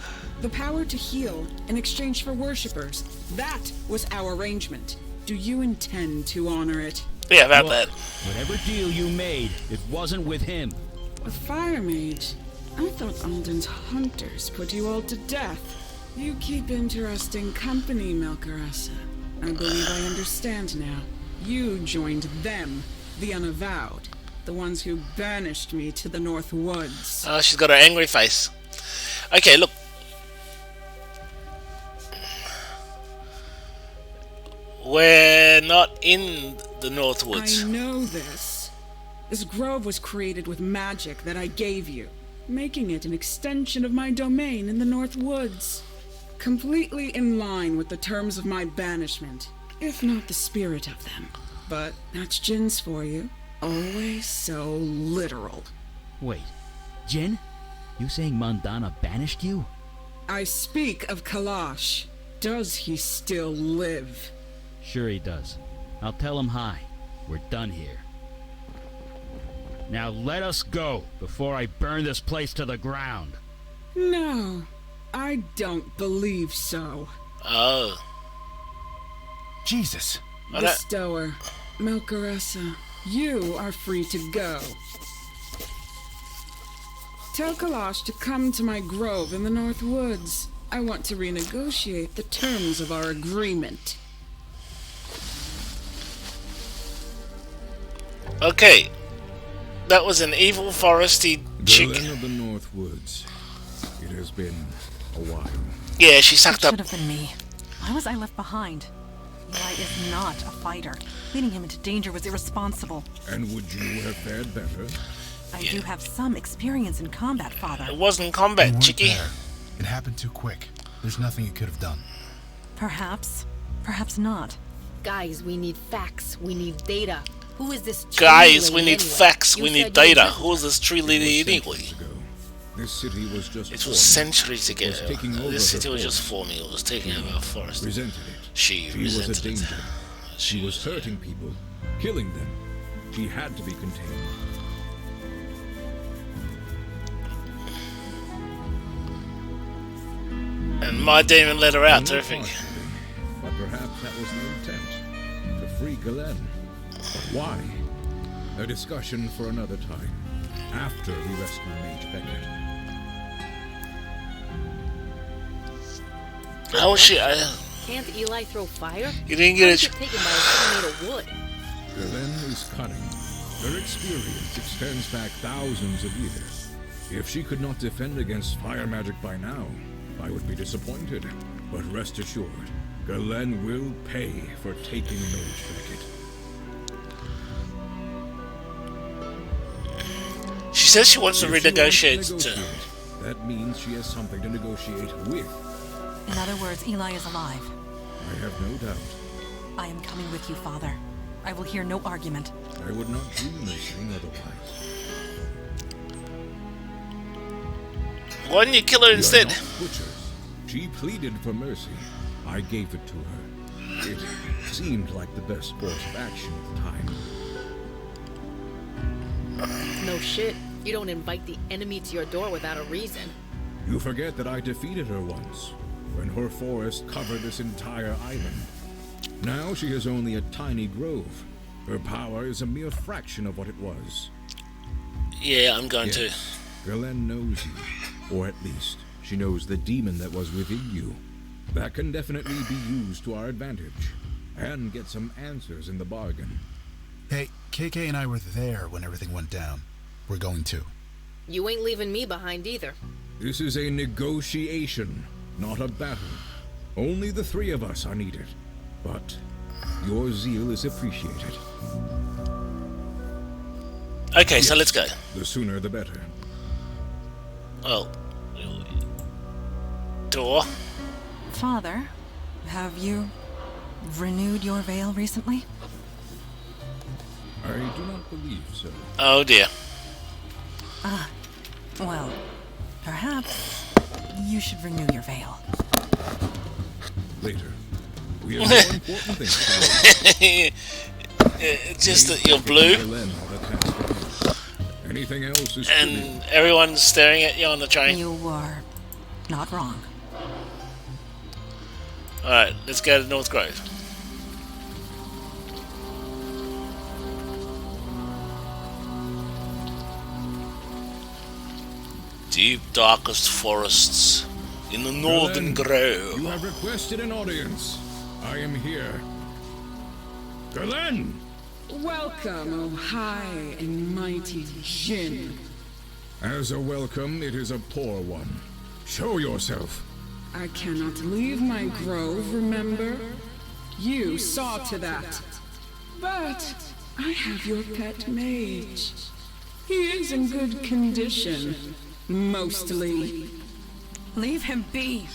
The power to heal in exchange for worshippers. That was our arrangement. Do you intend to honor it? Yeah, about Look, that. whatever deal you made, it wasn't with him. A fire mage. I thought Alden's hunters put you all to death. You keep interesting company, Melchoressa. I believe I understand now. You joined them, the Unavowed. The ones who banished me to the North Woods. Oh, she's got her angry face. Okay, look. We're not in the Northwoods. I know this. This grove was created with magic that I gave you, making it an extension of my domain in the Northwoods. Completely in line with the terms of my banishment, if not the spirit of them. But that's Jin's for you. Always so literal. Wait, Jin? You saying Mandana banished you? I speak of Kalash. Does he still live? Sure he does. I'll tell him hi. We're done here. Now let us go before I burn this place to the ground. No, I don't believe so. Oh. Jesus. Bestower, Melkaressa, you are free to go. Tell Kalash to come to my grove in the North Woods. I want to renegotiate the terms of our agreement. Okay. That was an evil foresty chick. Villain of the North Woods. It has been a while. Yeah, she It sucked up. should have been me. Why was I left behind? Eli is not a fighter. Leading him into danger was irresponsible. And would you have fared better? I do have some experience in combat, Father. It wasn't You combat, weren't chickie. there. It happened too quick. There's nothing you could have done. Perhaps. Perhaps not. Guys, we need facts. We need data. Who is this tree Guys, we lady need anyway? facts, You we said need you data. were Who is this tree It was lady anyway? centuries ago. This city was just It forming. was centuries ago. was taking over This her city was just forest. forming. It was taking over our forest. Resented it. She was resented a it. danger. She was hurting people, killing them. She had to be contained. And my demon let her out. Only Terrific. partially, but perhaps that was the intent. To free Galen. But why? A discussion for another time. After we rescue Mage Beckett. How was she? Can't Eli throw fire? You didn't get How it. is it taken by a thing made of wood? Galen is cunning. Her experience extends back thousands of years. If she could not defend against fire magic by now, I would be disappointed. But rest assured, Galen will pay for taking Mage Beckett. She says she wants to If she wants to renegotiate. negotiate, that means she has something to negotiate with. In other words, Eli is alive. I have no doubt. I am coming with you, Father. I will hear no argument. I would not dream of saying otherwise. Why didn't you kill her We are instead? not butchers. She pleaded for mercy. I gave it to her. It seemed like the best course of action at the time. No shit. You don't invite the enemy to your door without a reason. You forget that I defeated her once, when her forest covered this entire island. Now she has only a tiny grove. Her power is a mere fraction of what it was. Yeah, I'm going to. Yes, Galen knows you. Or at least, she knows the demon that was within you. That can definitely be used to our advantage. And get some answers in the bargain. Hey, KK and I were there when everything went down. We're going too. You ain't leaving me behind either. This is a negotiation, not a battle. Only the three of us are needed. But your zeal is appreciated. Okay, so let's go. The sooner the better. Well, door. Father, have you renewed your veil recently? I do not believe so. Oh dear. Well, perhaps you should renew your veil. Later. We have more important things to do. It's just that you're blue Galen are the task at hand. Anything else is trivial. and everyone's staring at you on the train. You were not wrong. Alright, let's go to North Grove. Deep darkest forests in the Northern Grove. You have requested an audience. I am here. Galen! Welcome, O high and mighty Jin. As a welcome, it is a poor one. Show yourself. I cannot leave my grove, remember? You saw to that. But I have your pet mage. He is in good condition. Mostly. Leave him be.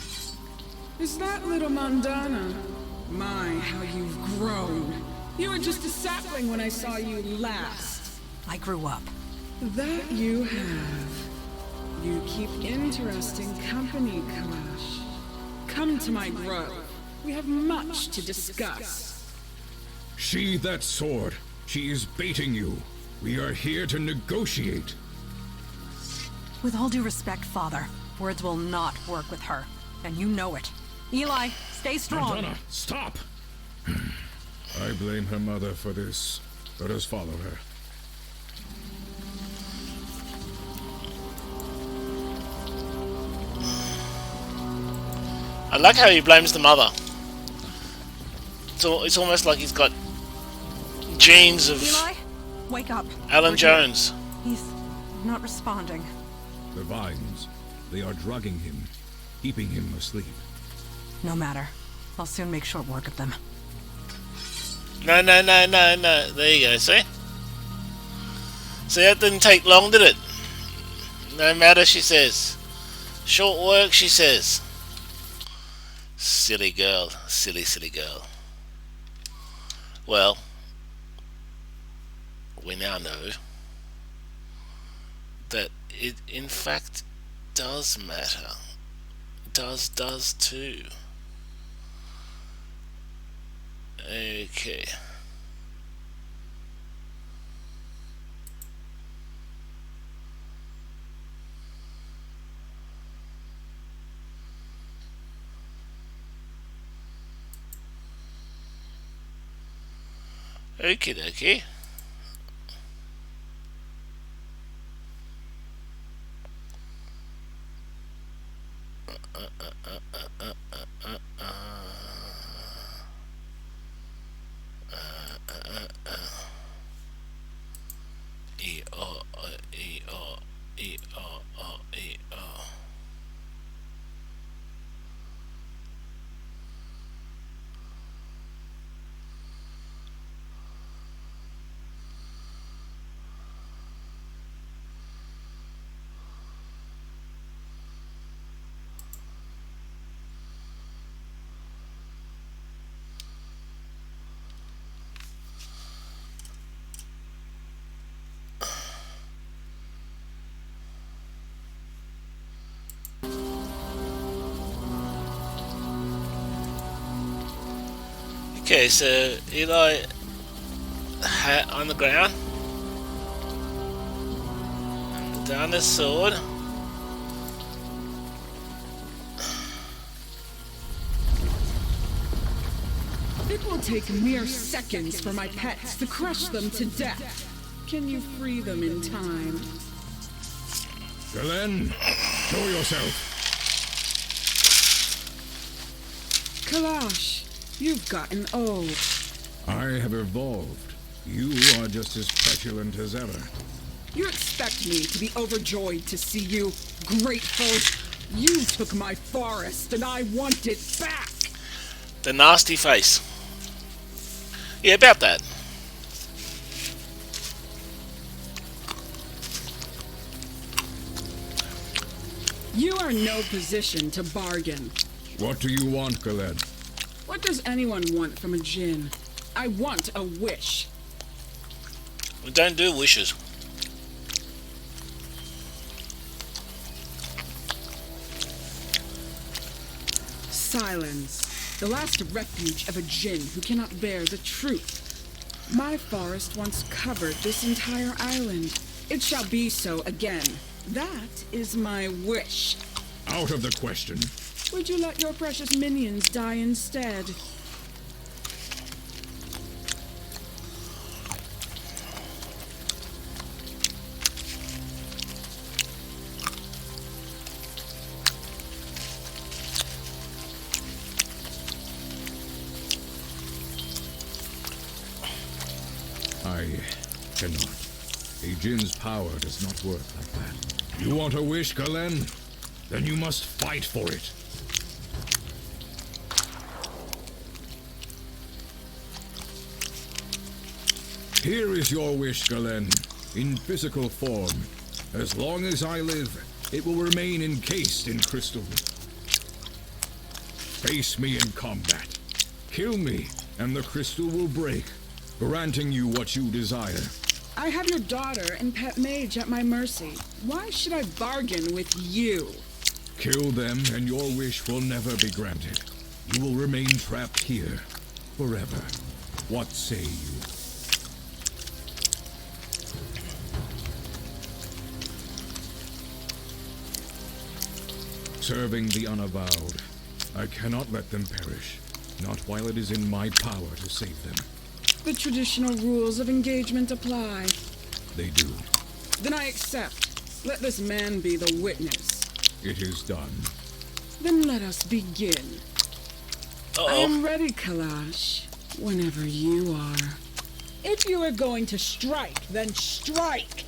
Is that little Mandana? My, how you've grown. You were just a sapling when I saw you last. I grew up. That you have. You keep interesting company, Kalash. Come to my grove. We have much to discuss. Sheathe that sword. She is baiting you. We are here to negotiate. With all due respect, Father, words will not work with her. And you know it. Eli, stay strong. Madonna, stop! I blame her mother for this. Let us follow her. I like how he blames the mother. It's almost like he's got genes of Eli, wake up. Alan We're Jones. here. He's not responding. The vines, they are drugging him, keeping him asleep. No matter. I'll soon make short work of them. No. There you go, see? See, that didn't take long, did it? No matter, she says. Short work, she says. Silly girl. Silly girl. Well, we now know that it in fact does matter. Does too. Okay. Okie dokie. Okay, so Eli hat on the ground. Down his sword. It will take mere seconds for my pets to crush them to death. Can you free them in time? Galen, show yourself. Kalash, you've gotten old. I have evolved. You are just as petulant as ever. You expect me to be overjoyed to see you, grateful? You took my forest and I want it back! The nasty face. Yeah, about that. You are in no position to bargain. What do you want, Galen? What does anyone want from a djinn? I want a wish. We don't do wishes. Silence. The last refuge of a djinn who cannot bear the truth. My forest once covered this entire island. It shall be so again. That is my wish. Out of the question. Would you let your precious minions die instead? I cannot. A djinn's power does not work like that. You want a wish, Galen? Then you must fight for it. Here is your wish, Galen, in physical form. As long as I live, it will remain encased in crystal. Face me in combat. Kill me, and the crystal will break, granting you what you desire. I have your daughter and pet mage at my mercy. Why should I bargain with you? Kill them, and your wish will never be granted. You will remain trapped here, forever. What say you? Serving the Unavowed. I cannot let them perish, not while it is in my power to save them. The traditional rules of engagement apply. They do. Then I accept. Let this man be the witness. It is done. Then let us begin. I am ready, Kalash, whenever you are. If you are going to strike, then strike!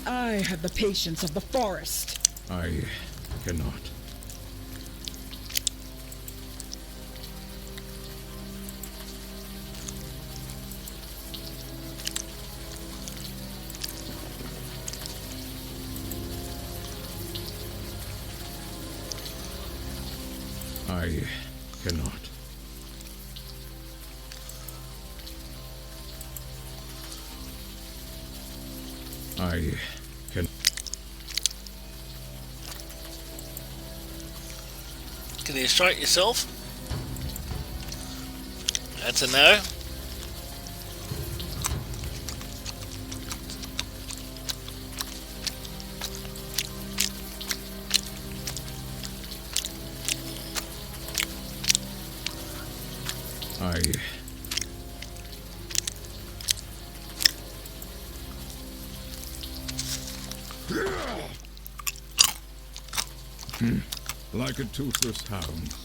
I have the patience of the forest. I cannot. I cannot. I can. Can you strike yourself? That's a no. Like a toothless hound.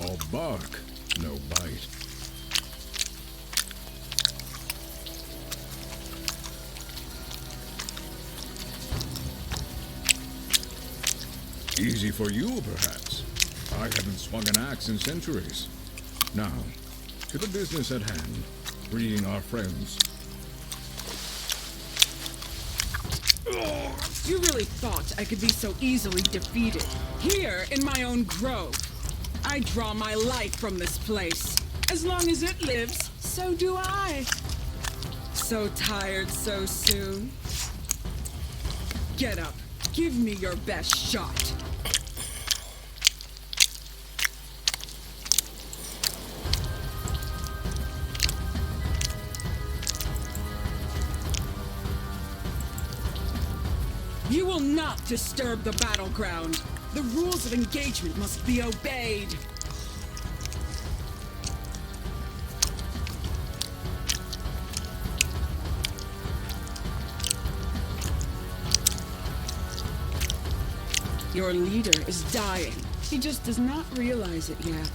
All bark, no bite. Easy for you, perhaps. I haven't swung an axe in centuries. Now, to the business at hand, freeing our friends. You really thought I could be so easily defeated? Here, in my own grove. I draw my life from this place. As long as it lives, so do I. So tired so soon? Get up. Give me your best shot. You will not disturb the battleground. The rules of engagement must be obeyed. Your leader is dying. He just does not realize it yet.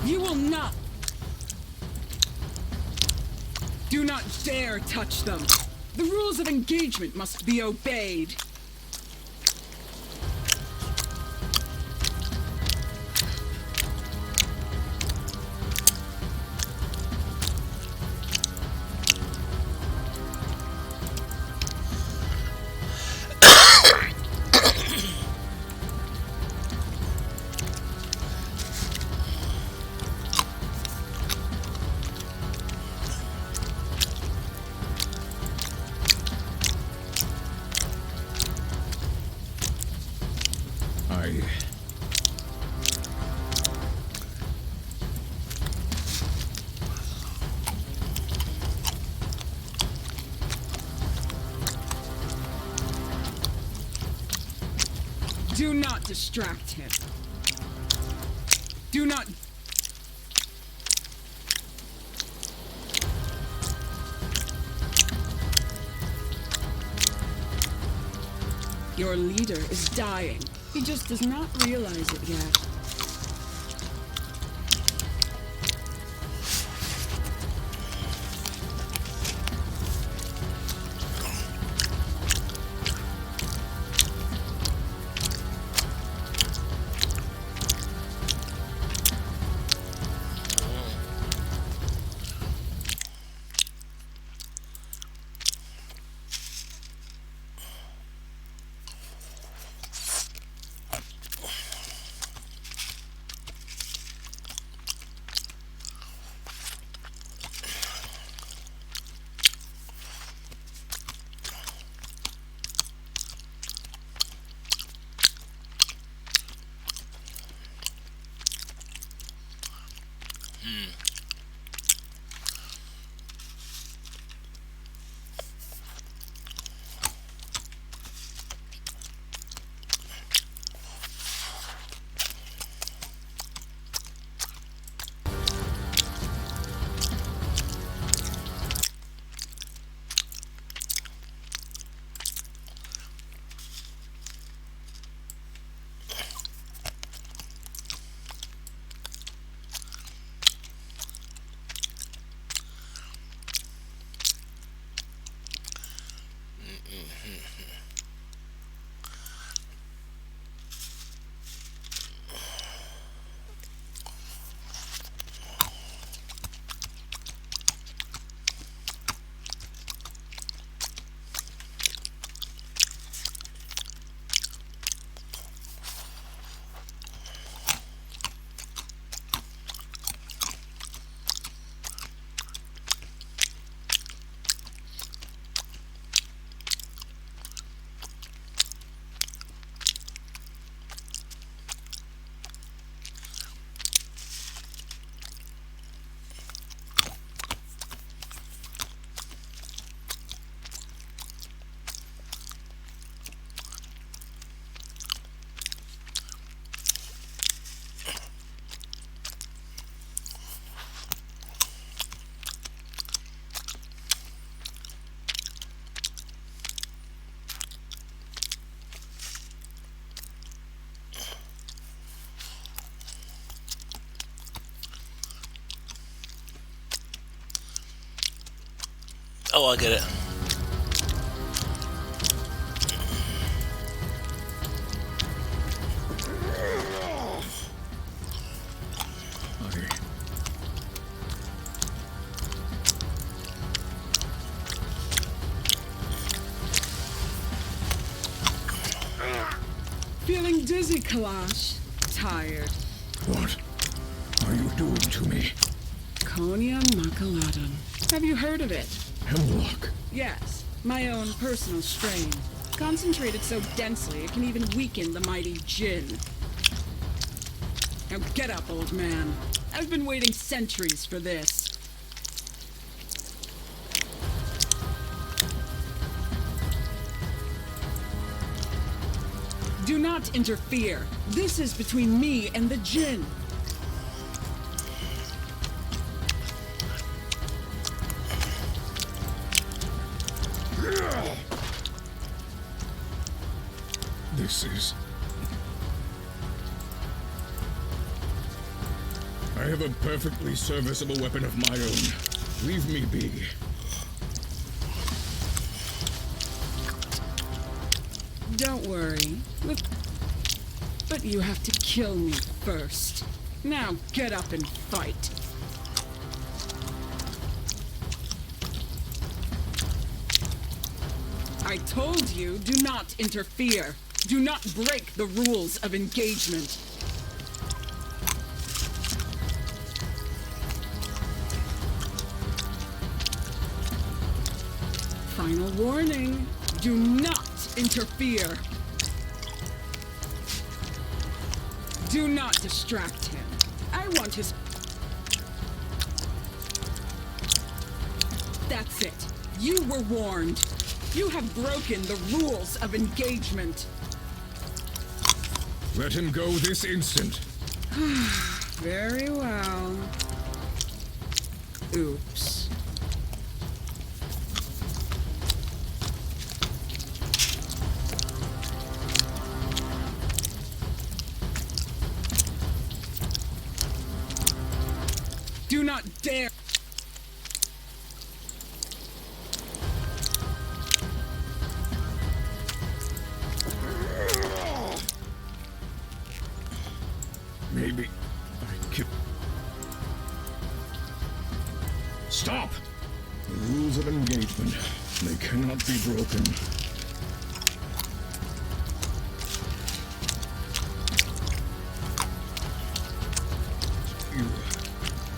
You will not! Do not dare touch them! The rules of engagement must be obeyed! Do not distract him. Do not... Your leader is dying. He just does not realize it yet. Oh, I get it. Feeling dizzy, Kalash? Tired. What are you doing to me? Konia Makaladan. Have you heard of it? Hemlock. Yes, my own personal strain. Concentrated so densely it can even weaken the mighty Jinn. Now get up, old man. I've been waiting centuries for this. Do not interfere. This is between me and the Jinn. This is... I have a perfectly serviceable weapon of my own. Leave me be. Don't worry. But you have to kill me first. Now get up and fight. I told you, do not interfere. Do not break the rules of engagement. Final warning. Do not interfere. Do not distract him. I want his... That's it. You were warned. You have broken the rules of engagement. Let him go this instant. Very well. Oops. Do not dare! Maybe I can... Stop! The rules of engagement, they cannot be broken.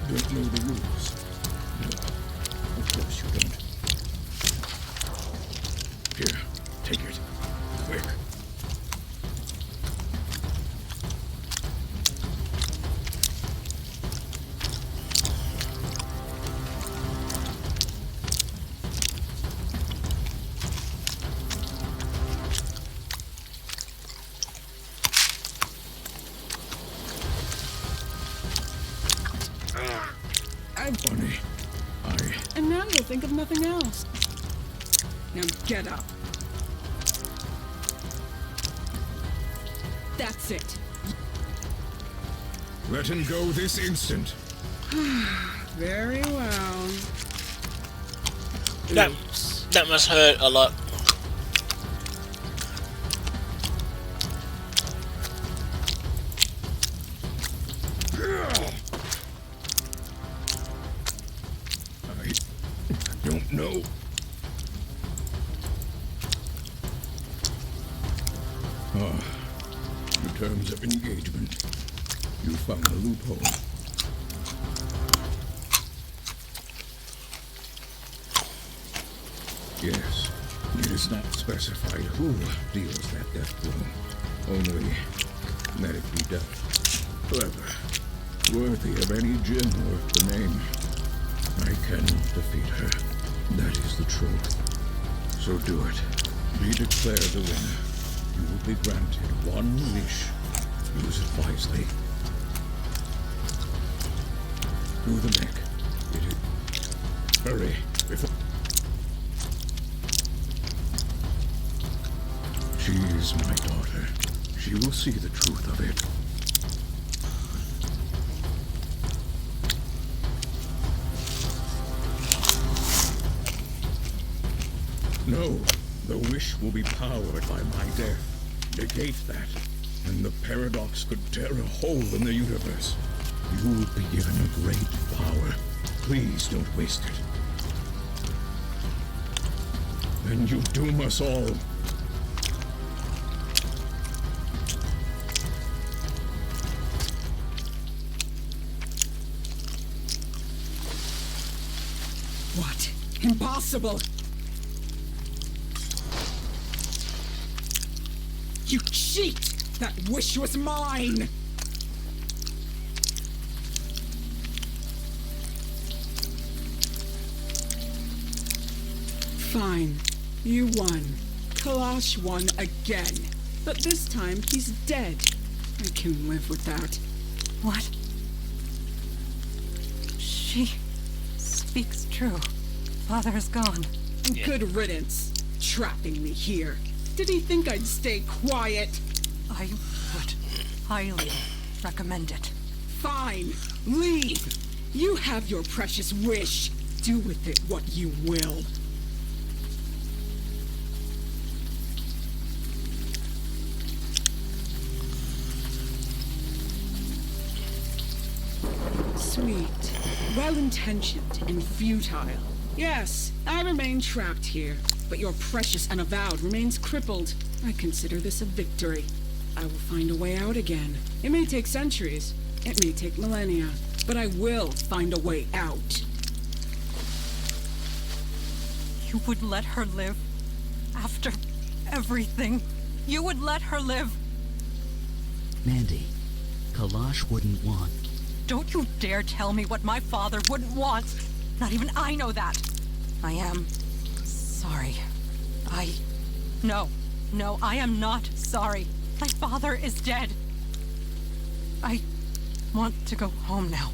You don't know the rules. No, of course you don't. Here, take it. Quick. Funny. And now you'll think of nothing else. Now get up. That's it. Let him go this instant. Very well. That must hurt a lot. I don't know. The terms of engagement. You found a loophole. Yes, it is not specified who deals that death blow. Only medically death. Clever. Worthy of any djinn worth the name. I cannot defeat her. That is the truth. So do it. Be declared the winner. You will be granted one wish. Use it wisely. Through the neck. It is... Hurry. Before... She is my daughter. She will see the truth of it. No, the wish will be powered by my death. Negate that, and the paradox could tear a hole in the universe. You will be given a great power. Please don't waste it. And you doom us all. What? Impossible! You cheat! That wish was mine! Fine. You won. Kalash won again. But this time, he's dead. I can live with that. What? She speaks true. Father is gone. Yeah. Good riddance. Trapping me here. Did he think I'd stay quiet? I would highly recommend it. Fine. Leave. You have your precious wish. Do with it what you will. Sweet. Well-intentioned and futile. Yes, I remain trapped here, but your precious Unavowed remains crippled. I consider this a victory. I will find a way out again. It may take centuries. It may take millennia. But I will find a way out. You would let her live? After everything? You would let her live? Mandy, Kalash wouldn't want... Don't you dare tell me what my father wouldn't want! Not even I know that! I am... sorry. No, I am not sorry. My father is dead. I want to go home now.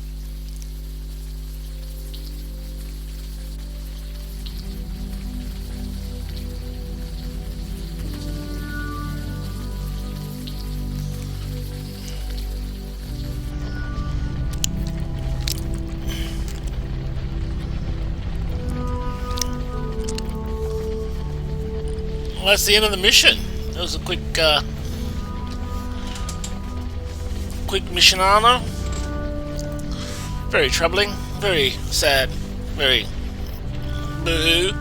Well, that's the end of the mission. That was a quick mission, Anna. Very troubling, very sad, very boo-hoo.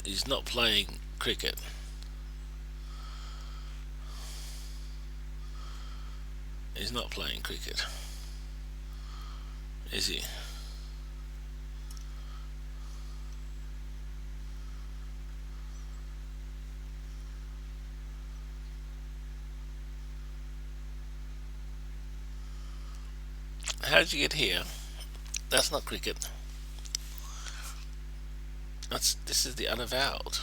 He's not playing cricket. He's not playing cricket, is he? How'd you get here? That's not cricket. This is the Unavowed.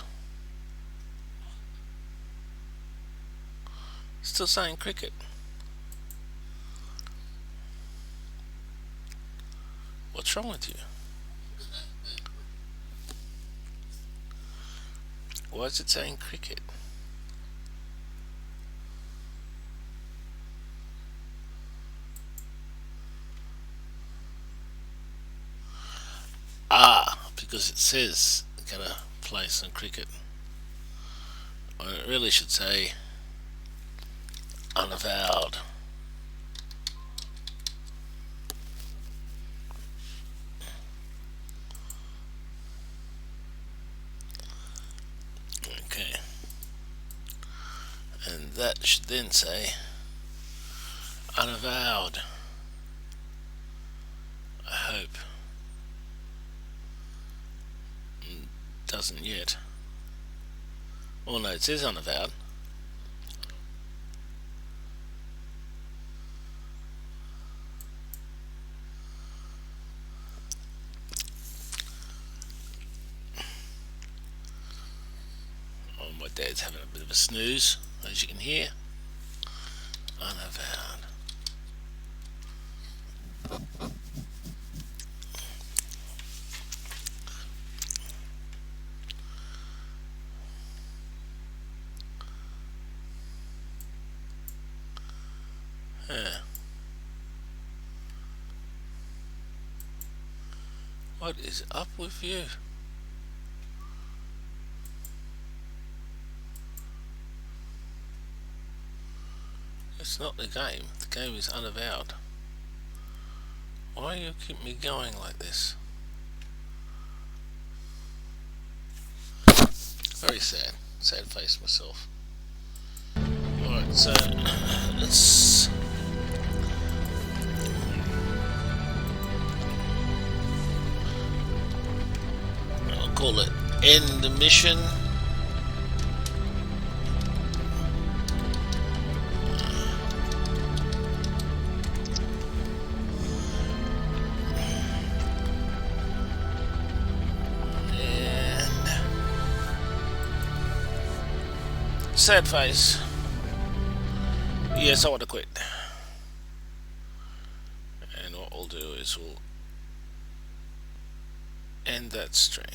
Still saying cricket. What's wrong with you? Why is it saying cricket? Because it says gonna play some cricket. Or it really should say Unavowed. Okay. And that should then say Unavowed. I hope. Doesn't yet. Oh no, it says Unavowed. Oh, my dad's having a bit of a snooze, as you can hear. Unavowed. What is up with you? It's not the game. The game is Unavowed. Why do you keep me going like this? Very sad. Sad face myself. Alright, so let's call it end the mission. And sad face. Yes, I want to quit. And what we'll do is we'll end that stream.